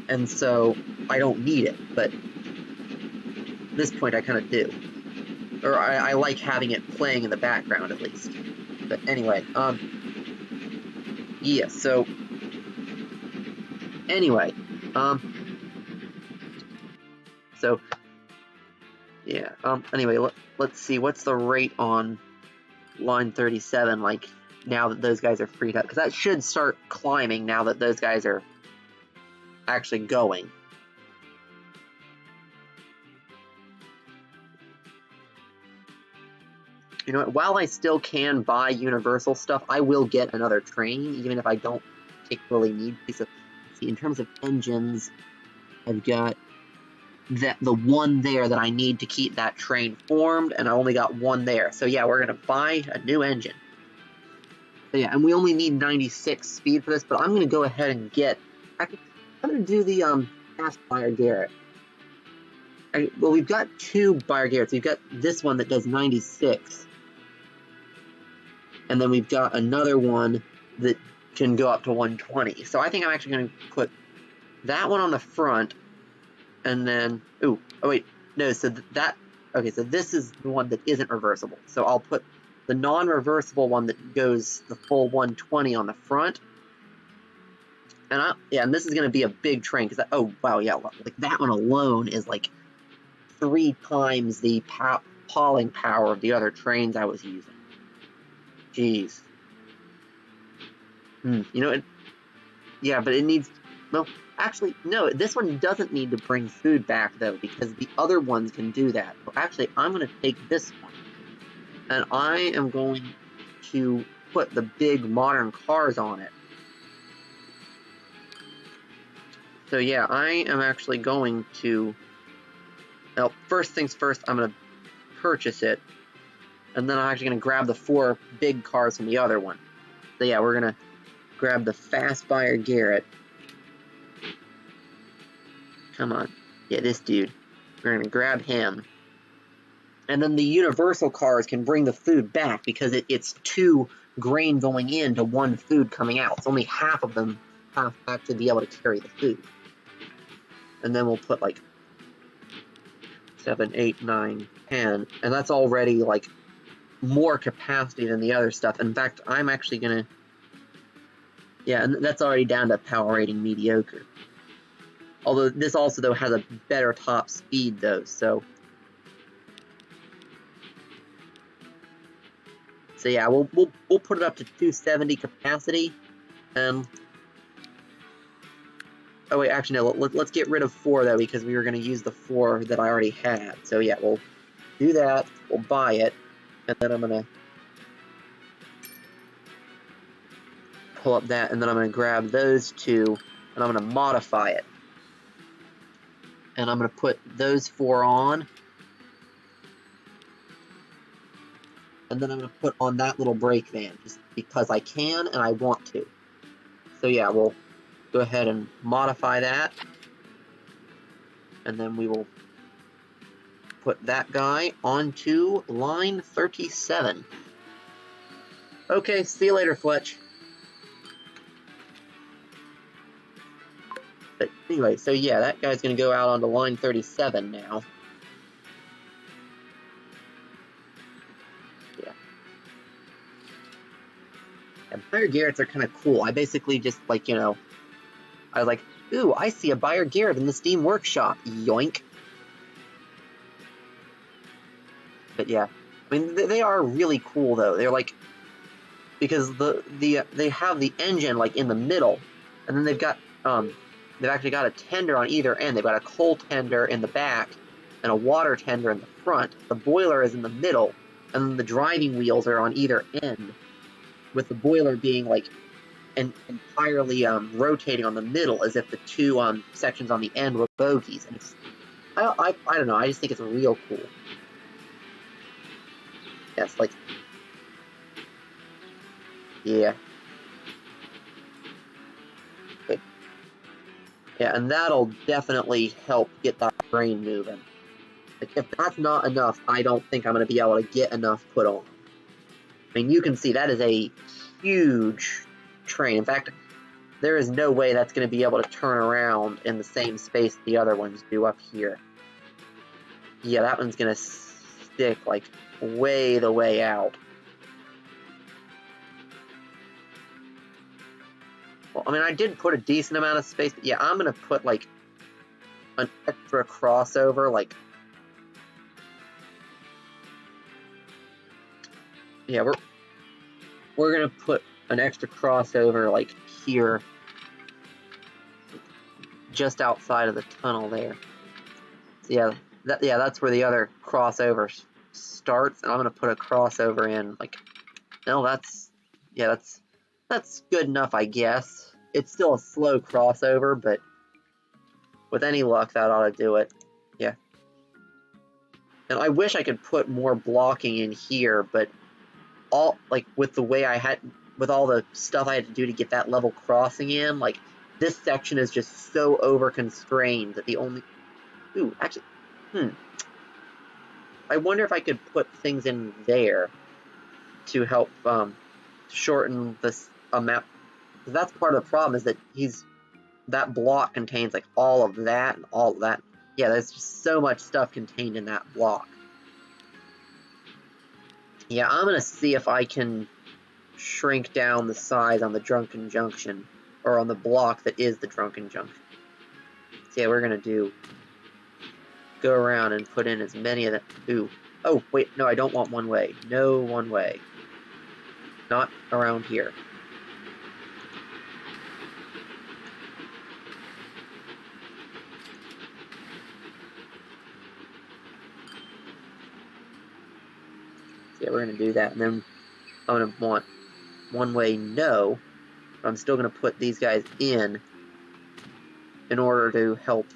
A: and so I don't need it. But at this point I kind of do, or I like having it playing in the background at least. But anyway, yeah, so anyway, so yeah, anyway, let's see, what's the rate on line 37, like, now that those guys are freed up? Because that should start climbing now that those guys are actually going. You know what, while I still can buy universal stuff, I will get another train, even if I don't particularly need to. So, see, in terms of engines, I've got the one there that I need to keep that train formed, and I only got one there. So yeah, we're gonna buy a new engine. So yeah, and we only need 96 speed for this, but I'm gonna go ahead and I'm gonna do the fast Buyer Garrett. Well, we've got two Buyer Garretts. We've got this one that does 96, and then we've got another one that can go up to 120. So I think I'm actually going to put that one on the front, and then, oh wait, no, so okay, so this is the one that isn't reversible. So I'll put the non-reversible one that goes the full 120 on the front. And and this is going to be a big train, because, oh, wow, yeah, like that one alone is like 3 times the hauling power of the other trains I was using. Jeez. You know, yeah, but it needs, well, actually, no, this one doesn't need to bring food back, though, because the other ones can do that. So actually, I'm going to take this one, and I am going to put the big modern cars on it. So yeah, I am actually going to, well, first things first, I'm going to purchase it, and then I'm actually going to grab the 4 big cars from the other one. So yeah, we're going to grab the Fast Buyer Garrett. Come on. Yeah, this dude. We're going to grab him. And then the universal cars can bring the food back, because it's 2 grain going in to 1 food coming out. So only half of them have to actually be able to carry the food. And then we'll put like 7, 8, 9, 10. And that's already like more capacity than the other stuff. In fact, I'm actually going to, yeah, and that's already down to power rating mediocre. Although this also, though, has a better top speed, though, so yeah, we'll put it up to 270 capacity. Oh wait, actually no, let's get rid of 4, though, because we were going to use the 4 that I already had. So yeah, we'll do that, we'll buy it, and then I'm going to pull up that, and then I'm going to grab those 2, and I'm going to modify it. And I'm going to put those 4 on, and then I'm going to put on that little brake van, just because I can and I want to. So yeah, we'll go ahead and modify that, and then we will put that guy onto line 37. Okay, see you later, Fletch. But anyway, so yeah, that guy's going to go out onto line 37 now. Yeah. And Buyer Garretts are kind of cool. I basically just, like, you know, I was like, ooh, I see a Buyer Garrett in the Steam Workshop. Yoink. But yeah, I mean, they are really cool, though. They're like, because they have the engine like in the middle, and then they've actually got a tender on either end. They've got a coal tender in the back and a water tender in the front. The boiler is in the middle, and then the driving wheels are on either end, with the boiler being like entirely rotating on the middle, as if the 2 sections on the end were bogies. And it's, I don't know, I just think it's real cool. Yes, like, yeah. Okay. Yeah, and that'll definitely help get that brain moving. Like, if that's not enough, I don't think I'm going to be able to get enough put on. I mean, you can see that is a huge train. In fact, there is no way that's going to be able to turn around in the same space the other ones do up here. Yeah, that one's going to stick, like, way the way out. Well, I mean, I did put a decent amount of space, but yeah, I'm going to put, like, an extra crossover, like, yeah, we're going to put an extra crossover, like, here, just outside of the tunnel there. So yeah, that's where the other crossover starts, and I'm going to put a crossover in, like, no, that's good enough, I guess. It's still a slow crossover, but with any luck, that ought to do it. Yeah. And I wish I could put more blocking in here, but with the way with all the stuff I had to do to get that level crossing in, like, this section is just so over-constrained that the only... Ooh, actually, I wonder if I could put things in there to help shorten this amount. Because that's part of the problem, is that that block contains like all of that and all of that. Yeah, there's just so much stuff contained in that block. Yeah, I'm gonna see if I can shrink down the size on the Drunken Junction, or on the block that is the Drunken Junction. So yeah, we're gonna go around and put in as many of them. Ooh. Oh, wait, no, I don't want one way. No one way. Not around here. So yeah, we're gonna do that, and then I'm gonna want one way no, but I'm still gonna put these guys in order to help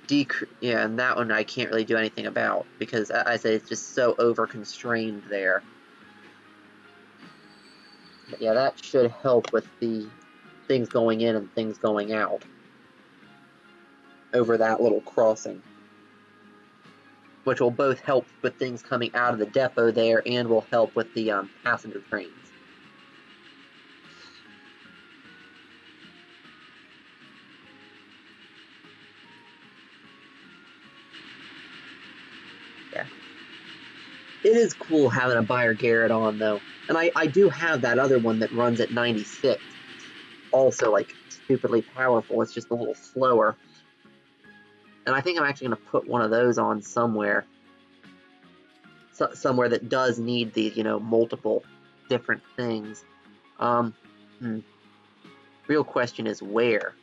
A: decrease. Yeah, and that one I can't really do anything about, because I said it's just so over constrained there. But yeah, that should help with the things going in and things going out over that little crossing, which will both help with things coming out of the depot there and will help with the passenger trains. Yeah. It is cool having a Buyer Garrett on, though. And I do have that other one that runs at 96. Also, like, stupidly powerful. It's just a little slower. And I think I'm actually going to put one of those on somewhere. Somewhere that does need the, multiple different things. Real question is where?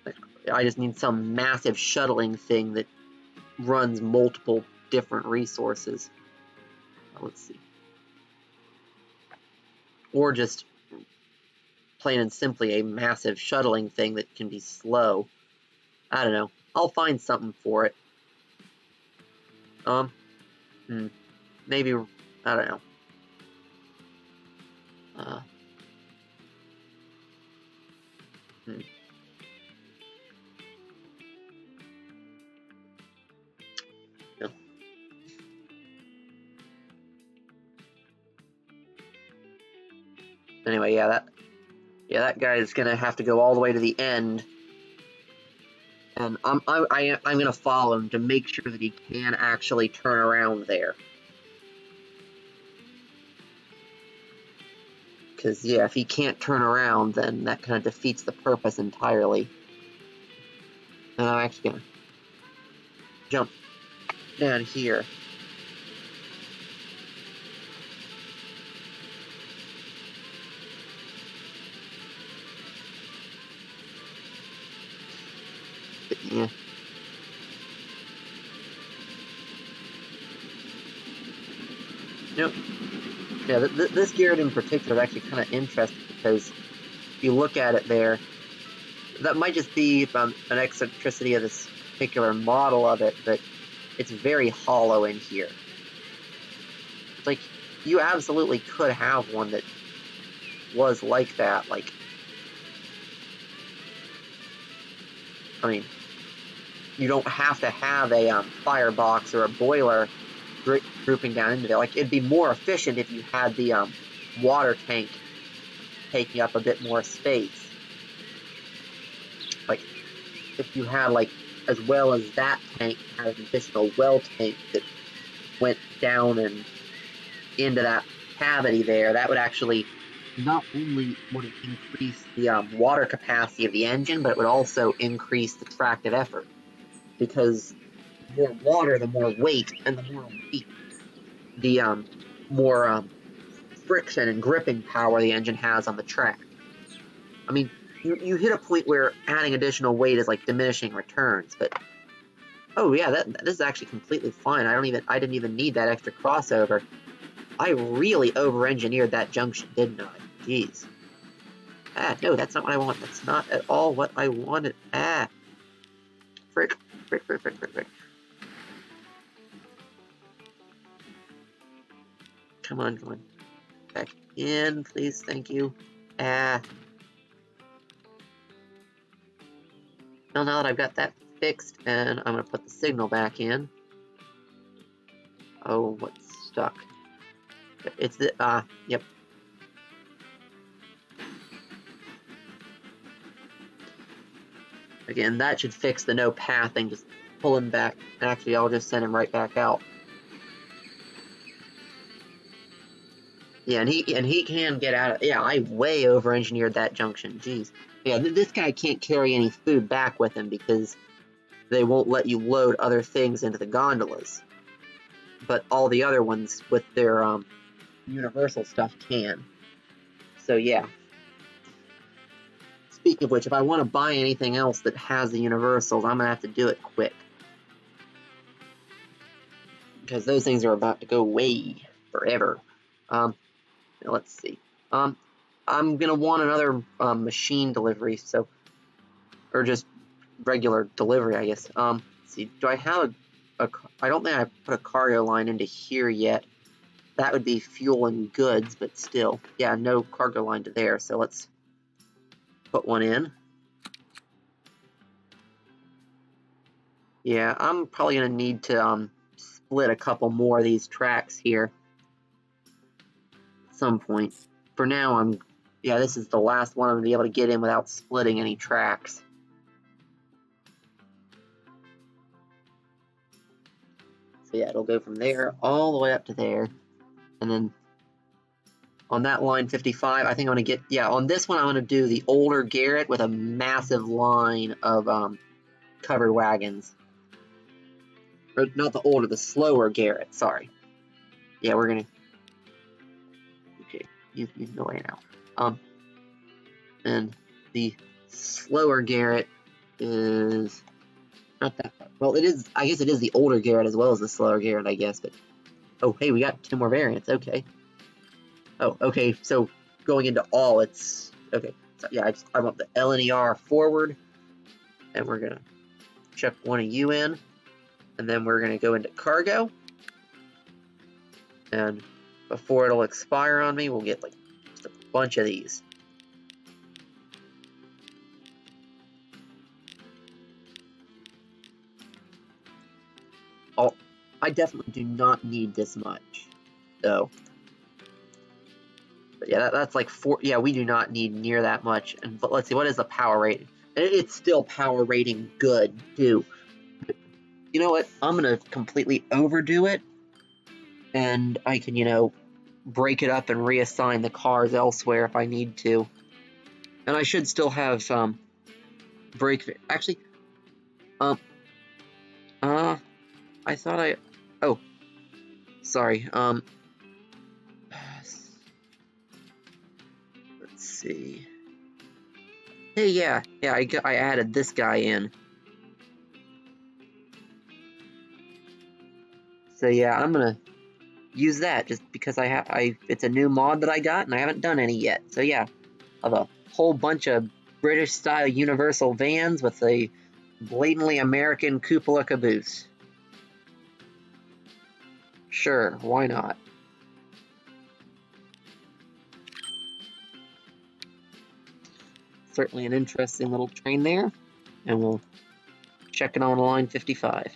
A: Like, I just need some massive shuttling thing that runs multiple different resources. Let's see. Or just plain and simply a massive shuttling thing that can be slow. I don't know. I'll find something for it. Maybe, I don't know. No. Anyway, yeah, that guy is gonna have to go all the way to the end, and I'm gonna follow him to make sure that he can actually turn around there. Because yeah, if he can't turn around, then that kind of defeats the purpose entirely. And I'm actually gonna jump down here. But, yeah. Yep. Yeah, this Garrett in particular is actually kind of interesting, because if you look at it there, that might just be an eccentricity of this particular model of it, but it's very hollow in here. It's like, you absolutely could have one that was like that. Like, I mean, you don't have to have a firebox or a boiler drooping down into there. Like, it'd be more efficient if you had the water tank taking up a bit more space. Like, if you had, like, as well as that tank, had an additional well tank that went down and into that cavity there, that would actually, not only would it increase the water capacity of the engine, but it would also increase the tractive effort. Because the more water, the more weight, and the more weight, the more friction and gripping power the engine has on the track. I mean, you hit a point where adding additional weight is like diminishing returns, but oh yeah, this is actually completely fine. I didn't even need that extra crossover. I really over-engineered that junction, didn't I? Jeez. No, that's not what I want. That's not at all what I wanted. Frick. Come on. Back in, please, thank you. Well, now that I've got that fixed, and I'm gonna put the signal back in. Oh, what's stuck? It's the, yep. Again, that should fix the no path thing, just pull him back. Actually, I'll just send him right back out. Yeah, and he can get out of, yeah, I way over-engineered that junction, jeez. Yeah, this guy can't carry any food back with him because they won't let you load other things into the gondolas. But all the other ones with their, universal stuff can. So yeah. Speaking of which, if I want to buy anything else that has the universals, I'm going to have to do it quick. Because those things are about to go away forever. Let's see. I'm going to want another machine delivery, so, or just regular delivery, I guess. Let's see, do I have I don't think I put a cargo line into here yet. That would be fuel and goods, but still. Yeah, no cargo line to there, so let's put one in. Yeah, I'm probably going to need to split a couple more of these tracks here at some point. For now, yeah, this is the last one I'm going to be able to get in without splitting any tracks. So yeah, it'll go from there all the way up to there. And then on that line 55, I think I'm going to get, yeah, on this one I'm going to do the older Garrett with a massive line of covered wagons. Or not the older, the slower Garrett, sorry. Yeah, we're going to, okay, you can go away now. And the slower Garrett is not that far. Well, it is, I guess it is the older Garrett as well as the slower Garrett, I guess, but, oh, hey, we got 2 more variants, okay. Oh, okay, so going into all, it's, okay, so yeah, I want the LNER forward, and we're gonna check one of you in, and then we're gonna go into cargo, and before it'll expire on me, we'll get like just a bunch of these. Oh, I definitely do not need this much, though. But yeah, that's like 4, yeah, we do not need near that much, and but let's see, what is the power rating? And it's still power rating good, too. You know what, I'm gonna completely overdo it, and I can, you know, break it up and reassign the cars elsewhere if I need to. And I should still have brake. Actually, I thought oh, sorry. Let's see. Hey, yeah, I added this guy in. So yeah, I'm gonna use that just because it's a new mod that I got and I haven't done any yet. So yeah, I have a whole bunch of British style universal vans with a blatantly American cupola caboose. Sure, why not? Certainly an interesting little train there, and we'll check it on line 55.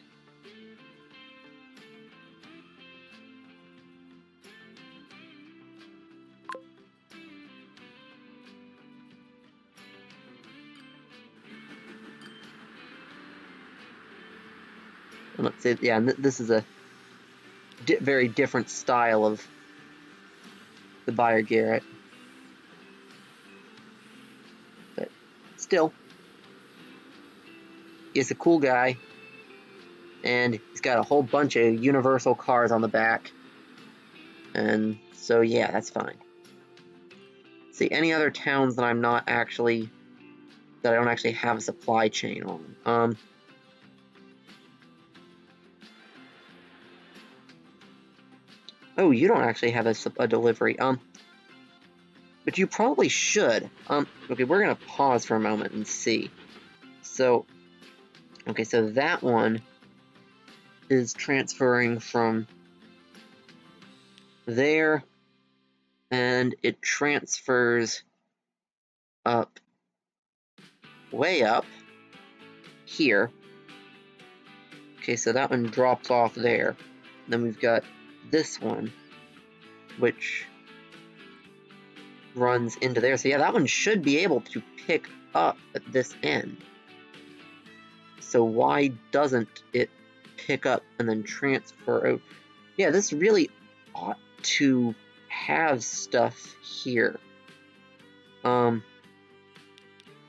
A: And let's say, yeah, this is a very different style of the Buyer Garrett. But still, he's a cool guy, and he's got a whole bunch of universal cars on the back. And so, yeah, that's fine. See, any other towns that I don't actually have a supply chain on? Oh, you don't actually have a delivery. But you probably should. Okay, we're gonna pause for a moment and see. So, okay, so that one is transferring from there, and it transfers up, way up, here. Okay, so that one drops off there. Then we've got this one, which runs into there. So yeah, that one should be able to pick up at this end. So why doesn't it pick up and then transfer over? Yeah, this really ought to have stuff here. Did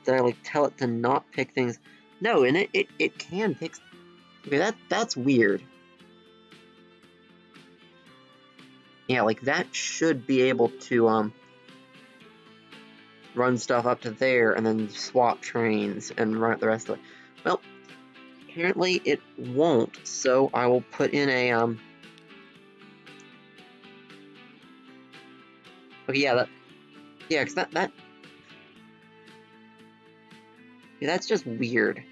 A: I like tell it to not pick things? No, and it can pick. Okay, that's weird. Yeah, like that should be able to run stuff up to there and then swap trains and run it the rest of it. Well, apparently it won't, so I will put in a okay, yeah, because that yeah, that's just weird.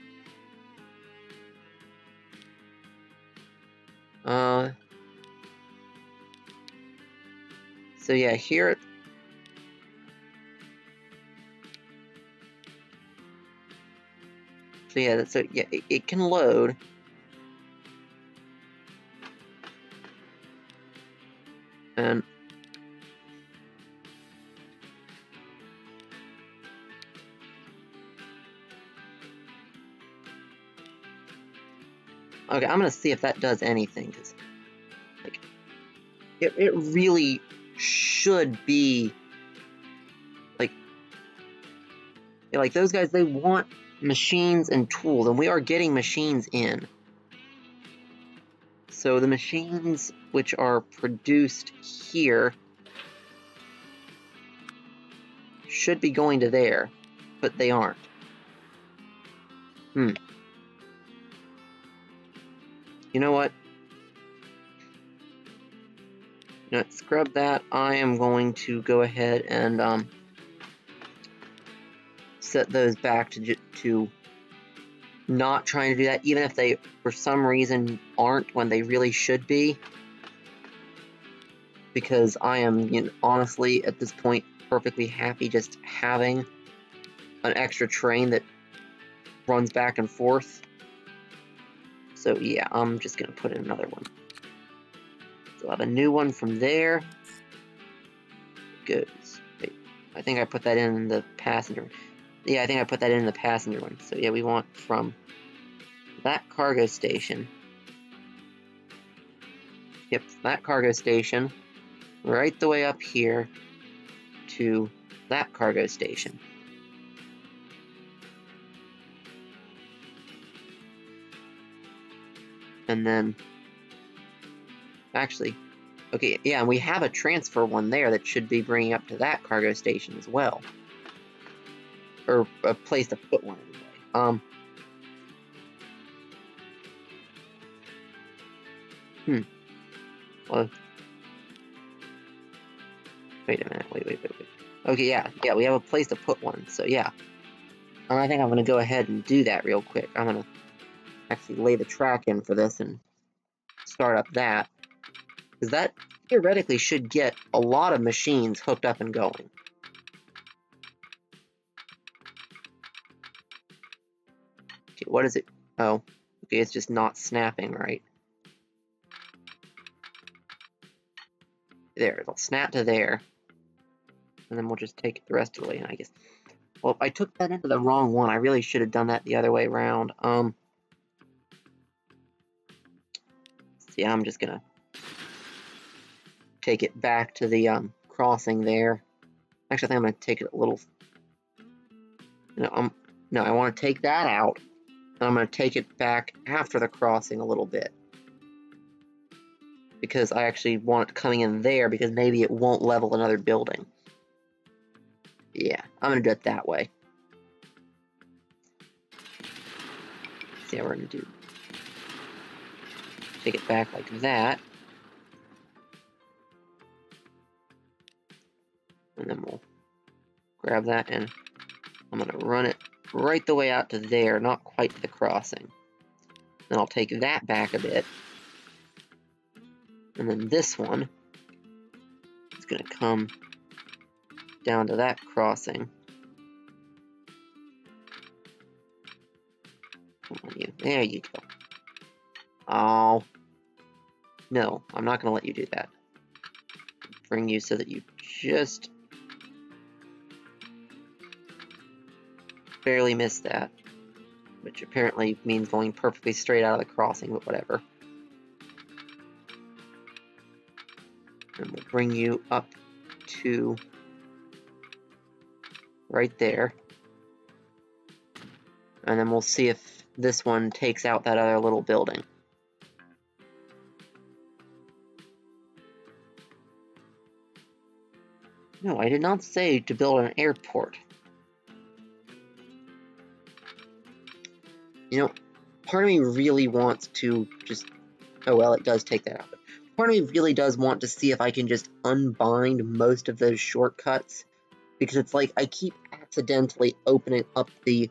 A: So yeah, here. So yeah, it can load. And okay, I'm gonna see if that does anything, because like it really should be like those guys, they want machines and tools, and we are getting machines in. So the machines which are produced here should be going to there, but they aren't. You know what? Scrub that. I am going to go ahead and set those back to not trying to do that, even if they for some reason aren't when they really should be, because I am honestly at this point perfectly happy just having an extra train that runs back and forth. So yeah, I'm just gonna put in another one. So I'll have a new one from there. Goes. Wait, I think I put that in the passenger. Yeah, I think I put that in the passenger one. So yeah, we want from that cargo station. Yep, that cargo station, right the way up here to that cargo station. And then, actually, okay, yeah, and we have a transfer one there that should be bringing up to that cargo station as well. Or a place to put one anyway. Well, wait a minute, wait. Okay, yeah, we have a place to put one, so yeah. I think I'm gonna go ahead and do that real quick. I'm gonna actually lay the track in for this and start up that, because that theoretically should get a lot of machines hooked up and going. Okay, what is it? Oh, okay, it's just not snapping right. There, it'll snap to there. And then we'll just take it the rest of the way, and I guess. Well, I took that into the wrong one. I really should have done that the other way around. Yeah, I'm just gonna take it back to the crossing there. Actually, I think I'm gonna take it a little. No, I want to take that out, and I'm gonna take it back after the crossing a little bit, because I actually want it coming in there, because maybe it won't level another building. Yeah, I'm gonna do it that way. See how we're gonna do. Take it back like that. And then we'll grab that, and I'm gonna run it right the way out to there, not quite to the crossing. Then I'll take that back a bit. And then this one is gonna come down to that crossing. Come on, you. There you go. Oh. No, I'm not gonna let you do that. bring you so that you just barely missed that, which apparently means going perfectly straight out of the crossing, but whatever. And we'll bring you up to right there. And then we'll see if this one takes out that other little building. No, I did not say to build an airport. You know, part of me really wants to just... Oh, well, it does take that out. But part of me really does want to see if I can just unbind most of those shortcuts. Because it's like I keep accidentally opening up the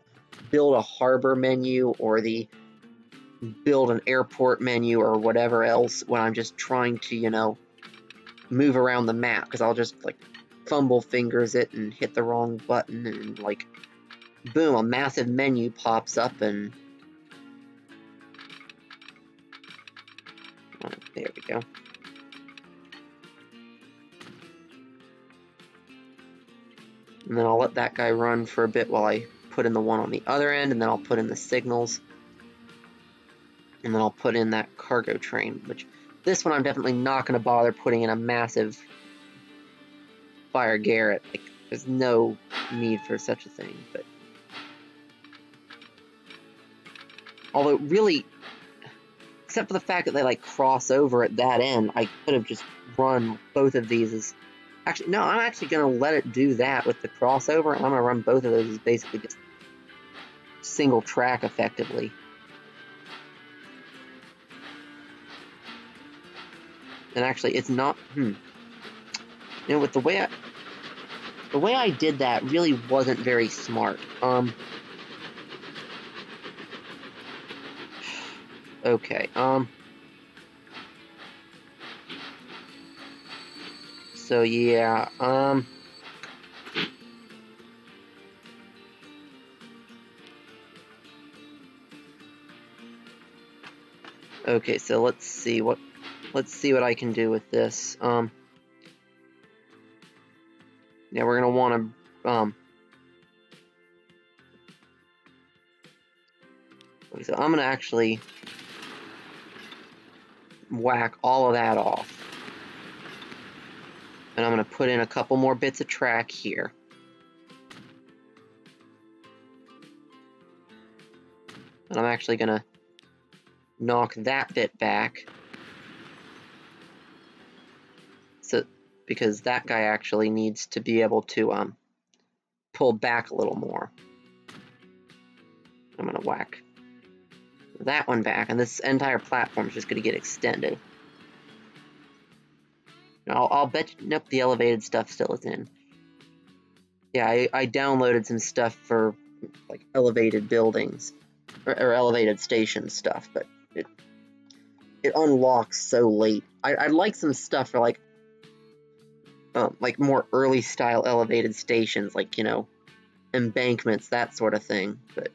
A: build a harbor menu or the build an airport menu or whatever else when I'm just trying to, you know, move around the map. Because I'll just, like, fumble fingers it and hit the wrong button and, like, boom, a massive menu pops up and... Oh, there we go. And then I'll let that guy run for a bit while I put in the one on the other end, and then I'll put in the signals. And then I'll put in that cargo train, which this one I'm definitely not going to bother putting in a massive fire Garrett. Like, there's no need for such a thing, but... Although, really, except for the fact that they, like, cross over at that end, I could have just run both of these as... Actually, no, I'm actually going to let it do that with the crossover, and I'm going to run both of those as basically just single track, effectively. And actually, it's not... You know, with the way I did that really wasn't very smart. Okay, so yeah, okay, so let's see what I can do with this. Yeah, we're gonna want to, okay, so I'm gonna actually whack all of that off. And I'm going to put in a couple more bits of track here. And I'm actually going to knock that bit back. So, because that guy actually needs to be able to pull back a little more. I'm going to whack that one back, and this entire platform is just going to get extended. I'll bet you, nope, the elevated stuff still is in. Yeah, I downloaded some stuff for, like, elevated buildings, or elevated station stuff, but it unlocks so late. I'd like some stuff for, like more early style elevated stations, like, you know, embankments, that sort of thing, but...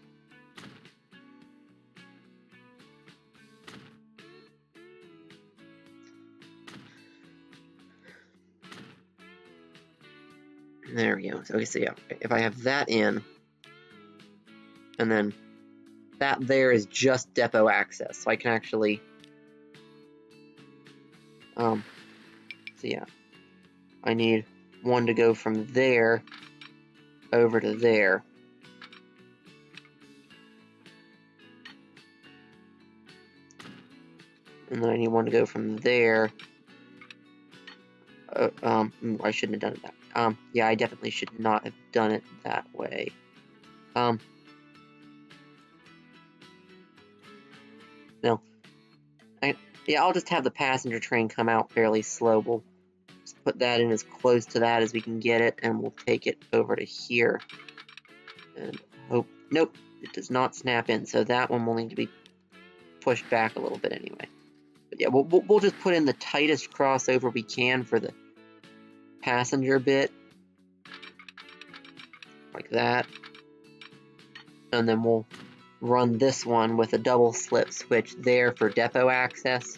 A: There we go. Okay, so yeah, if I have that in, and then that there is just depot access, so I can actually, so yeah, I need one to go from there over to there. And then I need one to go from there. I shouldn't have done it that. Yeah, I definitely should not have done it that way. No. Yeah, I'll just have the passenger train come out fairly slow. We'll just put that in as close to that as we can get it, and we'll take it over to here. And hope... Nope, it does not snap in, so that one will need to be pushed back a little bit anyway. But yeah, we'll just put in the tightest crossover we can for the passenger bit. Like that. And then we'll run this one with a double slip switch there for depot access.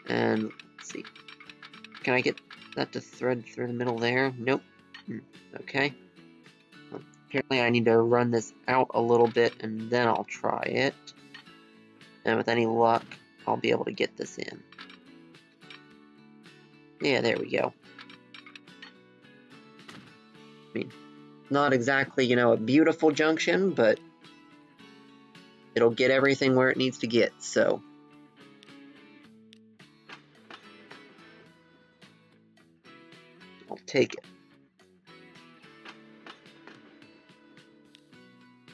A: And let's see. Can I get... that to thread through the middle there? Nope. Okay. Apparently I need to run this out a little bit and then I'll try it. And with any luck, I'll be able to get this in. Yeah, there we go. I mean, not exactly, you know, a beautiful junction, but it'll get everything where it needs to get, so. I'll take it.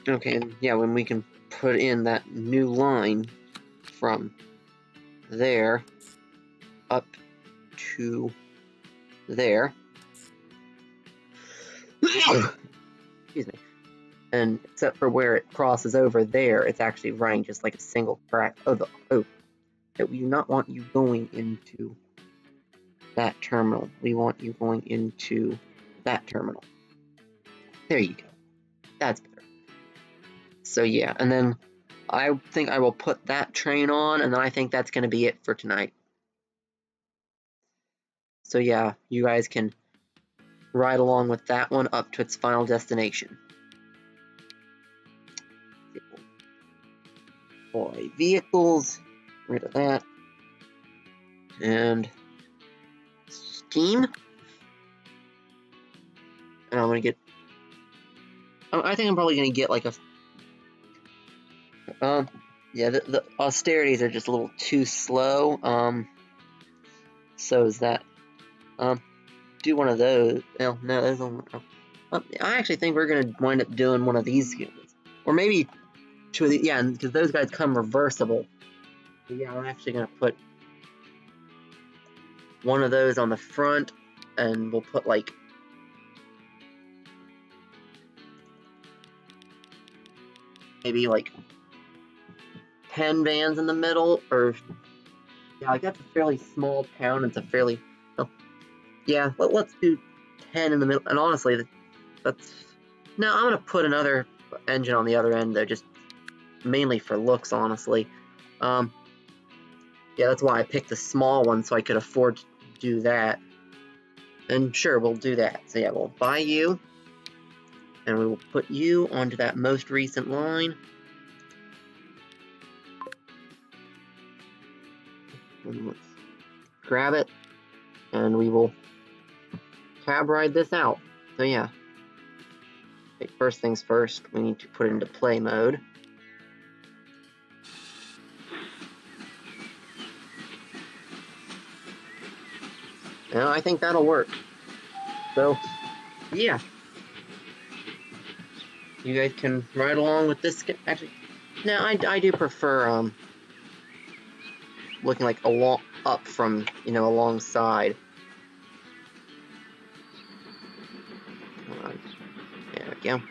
A: Okay, and yeah, when we can put in that new line from there up to there. Excuse me. And except for where it crosses over there, it's actually running just like a single track. Oh, we do not want you going into that terminal. We want you going into that terminal. There you go. That's better. So yeah, and then I think I will put that train on, and then I think that's going to be it for tonight. So yeah, you guys can ride along with that one up to its final destination. Boy, vehicles, rid of that. And steam. And I'm going to get... I think I'm probably going to get like a... yeah, the austerities are just a little too slow. So is that... do one of those. No, those don't... I actually think we're going to wind up doing one of these units. Or maybe two of the... Yeah, because those guys come reversible. So yeah, I'm actually going to put one of those on the front, and we'll put like... maybe like 10 vans in the middle, or... yeah, like that's a fairly small town. It's a fairly... oh, yeah, let's do 10 in the middle. And honestly, that's... no, I'm going to put another engine on the other end, though, just mainly for looks, honestly. Yeah, that's why I picked the small one, so I could afford to do that. And sure, we'll do that. So yeah, we'll buy you, and we will put you onto that most recent line. And let's grab it, and we will cab ride this out. So yeah. Okay, first things first, we need to put it into play mode. And I think that'll work. So, yeah. You guys can ride along with this. Actually, no, I do prefer looking like up from, you know, alongside. Hold on. There we go.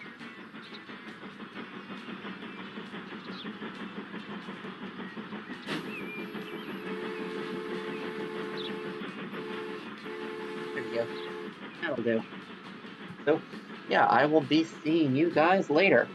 A: There we go. That'll do. So, yeah, I will be seeing you guys later.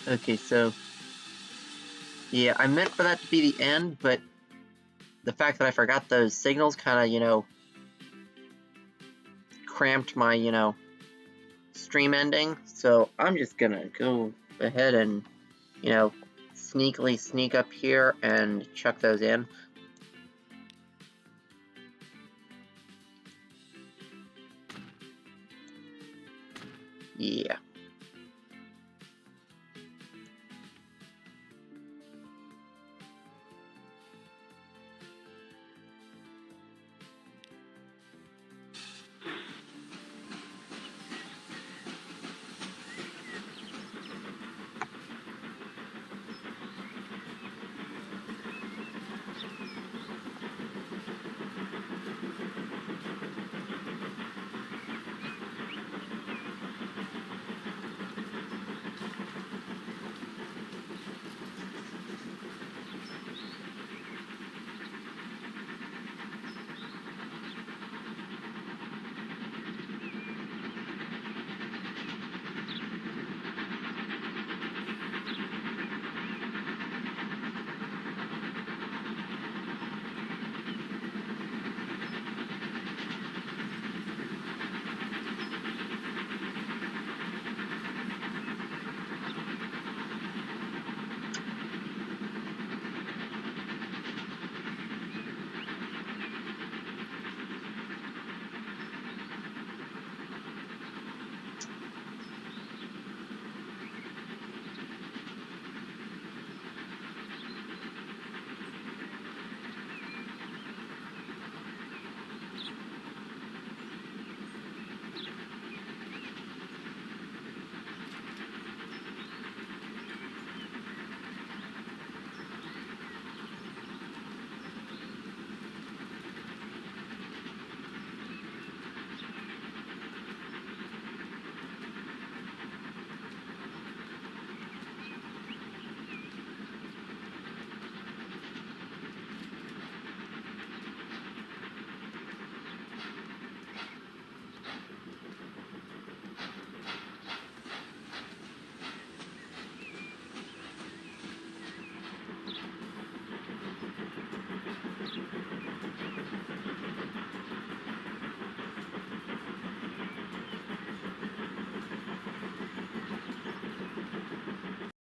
A: Okay, so yeah, I meant for that to be the end, but the fact that I forgot those signals kind of, cramped my, stream ending. So I'm just gonna go ahead and, sneakily sneak up here and chuck those in. Yeah.